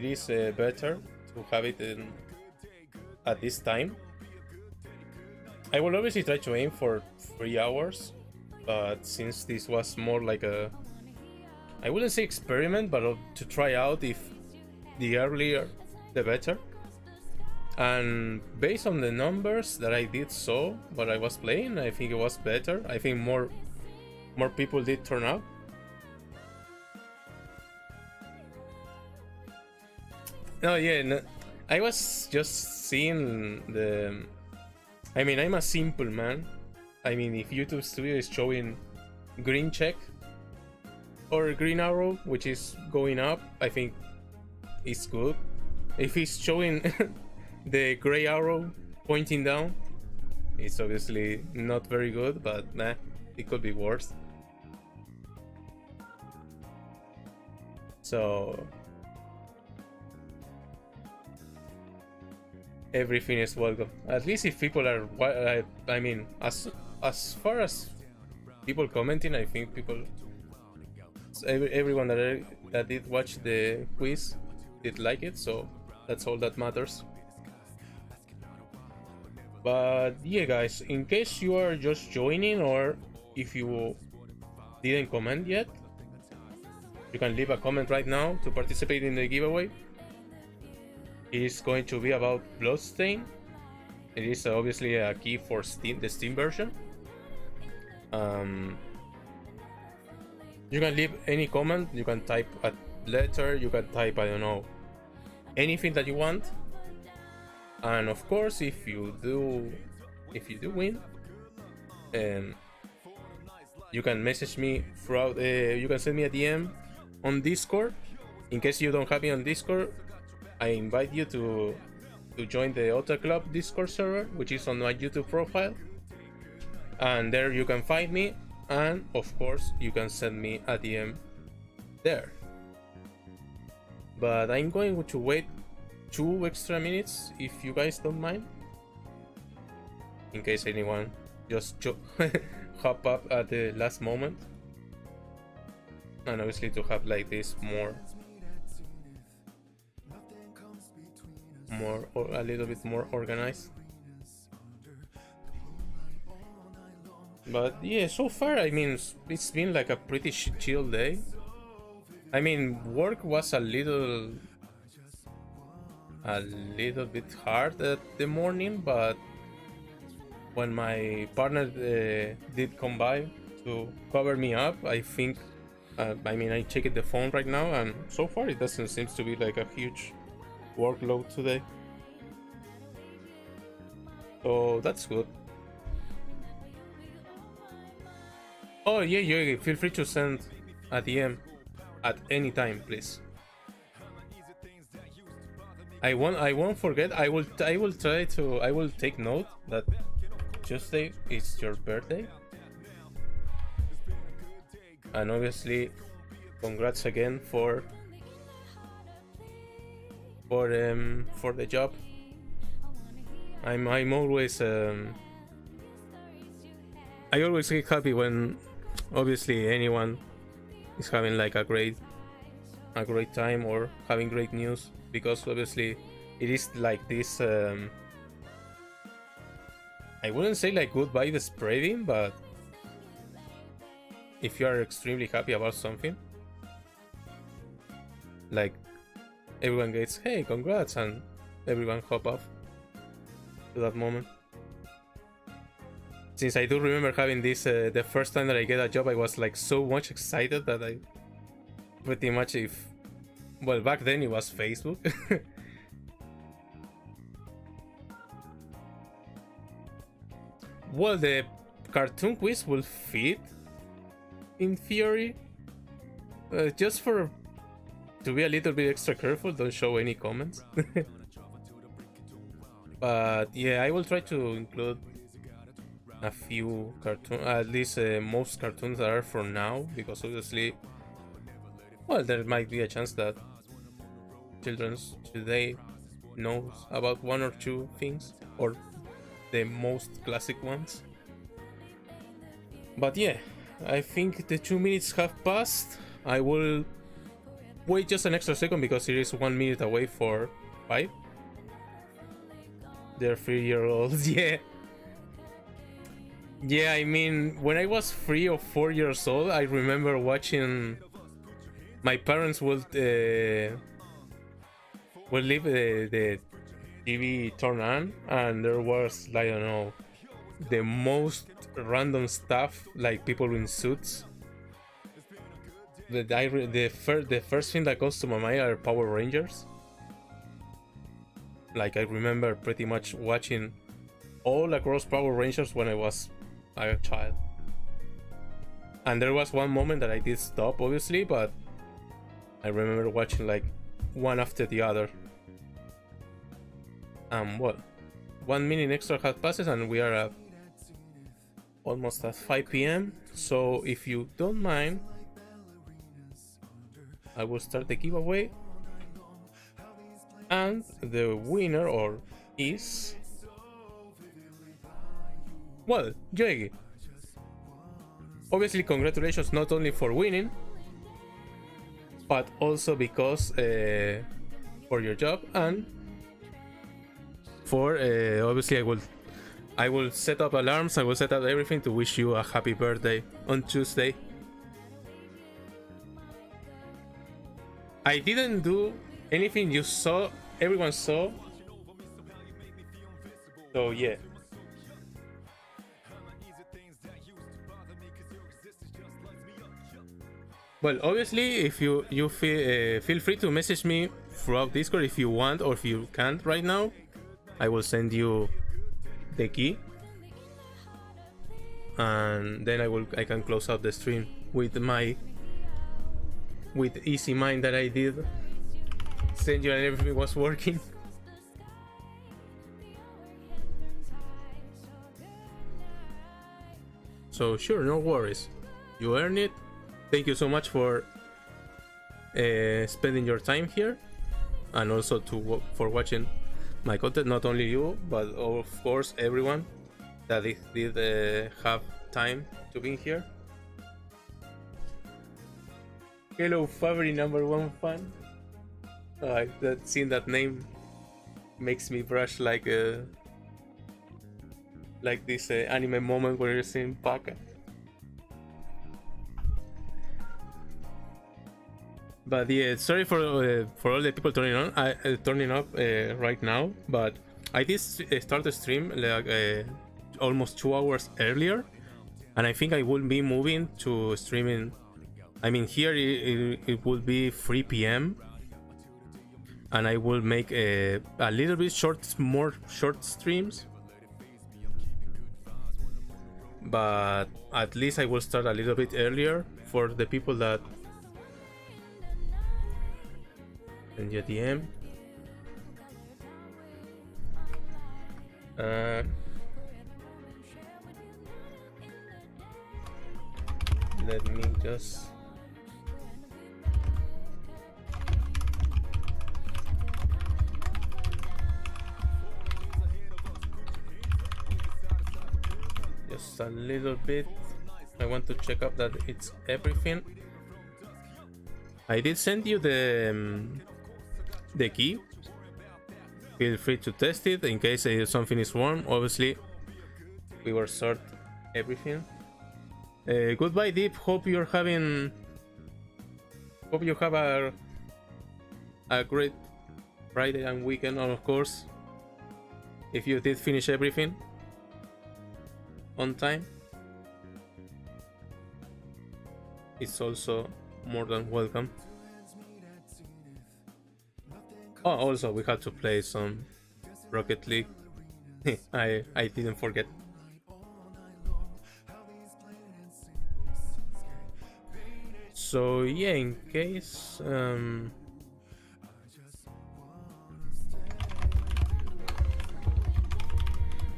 is better to have it at this time, I will obviously try to aim for 3 hours. But since this was more like a, I wouldn't say experiment, but to try out if the earlier the better. And based on the numbers that I did saw while I was playing, I think it was better. I think more people did turn up. No, yeah, no, I was just seeing the. I mean, I'm a simple man. I mean, if YouTube Studio is showing green check or green arrow, which is going up, I think it's good. If it's showing the gray arrow pointing down, it's obviously not very good, but nah, it could be worse. So everything is welcome. At least if people are, I mean, as far as people commenting, I think everyone that did watch the quiz did like it, so that's all that matters. But yeah, guys, in case you are just joining, or if you didn't comment yet, you can leave a comment right now to participate in the giveaway. It is going to be about Bloodstain. It is obviously a key for Steam, the Steam version. You can leave any comment, you can type a letter, you can type, I don't know, anything that you want. And of course, if you do win, you can message me throughout. You can send me a DM on Discord. In case you don't have me on Discord, I invite you to join the Otta Club Discord server, which is on my YouTube profile, and there you can find me. And of course, you can send me a DM there. But I'm going to wait 2 extra minutes, if you guys don't mind, in case anyone just hop up at the last moment, and obviously to have like this a little bit more organized. But yeah, so far, I mean, it's been like a pretty chill day. I mean, work was a little bit hard at the morning, but when my partner did come by to cover me up, I think, I mean, I checked the phone right now, and so far it doesn't seem to be like a huge workload today. So that's good. Oh yeah, feel free to send a DM at any time, please. I won't forget. I will take note that Tuesday is your birthday, and obviously, congrats again for the job. I'm always I always get happy when obviously anyone is having like a great time or having great news, because obviously it is like this I wouldn't say like good vibe spreading, but if you are extremely happy about something, like everyone gets hey congrats and everyone hop off to that moment. Since I do remember having this the first time that I get a job, I was like so much excited that I pretty much well, back then it was Facebook. Well, the cartoon quiz will fit in theory, just for to be a little bit extra careful, don't show any comments. But yeah, I will try to include a few cartoons, at least most cartoons that are for now, because obviously, well, there might be a chance that children's today knows about one or two things, or the most classic ones. But yeah, I think the 2 minutes have passed. I will wait just an extra second because it is 1 minute away for 5. They're 3-year-olds. Yeah, I mean, when I was 3 or 4 years old, I remember watching. My parents would leave the TV turned on, and there was, I don't know, the most random stuff, like people in suits. The first thing that comes to my mind are Power Rangers. Like, I remember pretty much watching all across Power Rangers when I was a child. And there was one moment that I did stop, obviously, but I remember watching like one after the other. Well, 1 minute extra has passes and we are at almost at 5 p.m. So if you don't mind, I will start the giveaway. And the winner is, well, Yogi. Obviously, congratulations not only for winning, but also because for your job, and for obviously I will set up alarms, I will set up everything to wish you a happy birthday on Tuesday. I didn't do anything you saw, everyone saw. So yeah. Well, obviously, if you feel free to message me throughout Discord if you want, or if you can't right now, I will send you the key, and then I can close out the stream with easy mind that I did send you and everything was working. So sure, no worries, you earn it. Thank you so much for spending your time here, and also for watching my content. Not only you, but of course everyone that did have time to be here. Hello, Fabri #1 fan. Seeing that name makes me brush like this anime moment where you're seeing Paka. But yeah, sorry for all the people turning up right now. But I did start the stream like almost 2 hours earlier, and I think I will be moving to streaming. I mean, here it will be 3 p.m. and I will make a little bit more short streams. But at least I will start a little bit earlier for the people that. And your DM. Let me just. Just a little bit. I want to check up that it's everything. I did send you the key. Feel free to test it in case something is wrong. Obviously, we will sort everything. Goodbye, Deep. Hope you have a great Friday and weekend, of course. If you did finish everything on time, it's also more than welcome. Oh, also we had to play some Rocket League. I didn't forget. So yeah, in case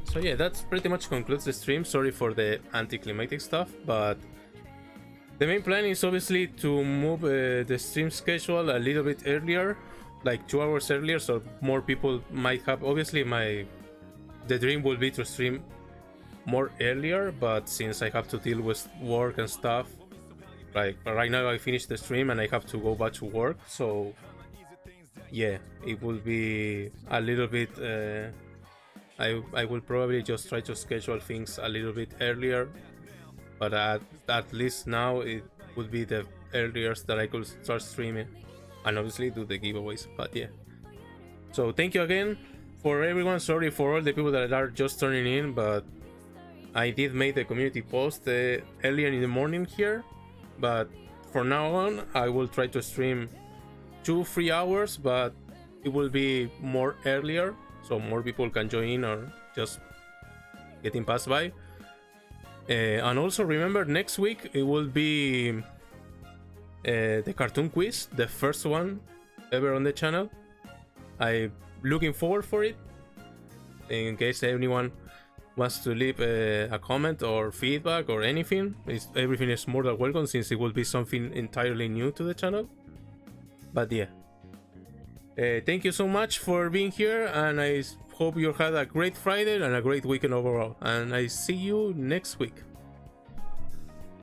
so yeah, that's pretty much concludes the stream. Sorry for the anticlimactic stuff, but the main plan is obviously to move the stream schedule a little bit earlier, like 2 hours earlier, so more people might have. Obviously, the dream will be to stream more earlier, but since I have to deal with work and stuff, like right now I finished the stream and I have to go back to work, so yeah, it will be a little bit. I will probably just try to schedule things a little bit earlier, but at least now it would be the earliest that I could start streaming, and obviously do the giveaways. But yeah, so thank you again for everyone. Sorry for all the people that are just turning in, but I did make the community post earlier in the morning here, but from now on I will try to stream 2-3 hours, but it will be more earlier, so more people can join in or just getting passed by. And also remember, next week it will be the cartoon quiz, the first one ever on the channel. I'm looking forward for it. In case anyone wants to leave a comment or feedback or anything, everything is more than welcome, since it will be something entirely new to the channel. But yeah, thank you so much for being here, and I hope you had a great Friday and a great weekend overall, and I see you next week.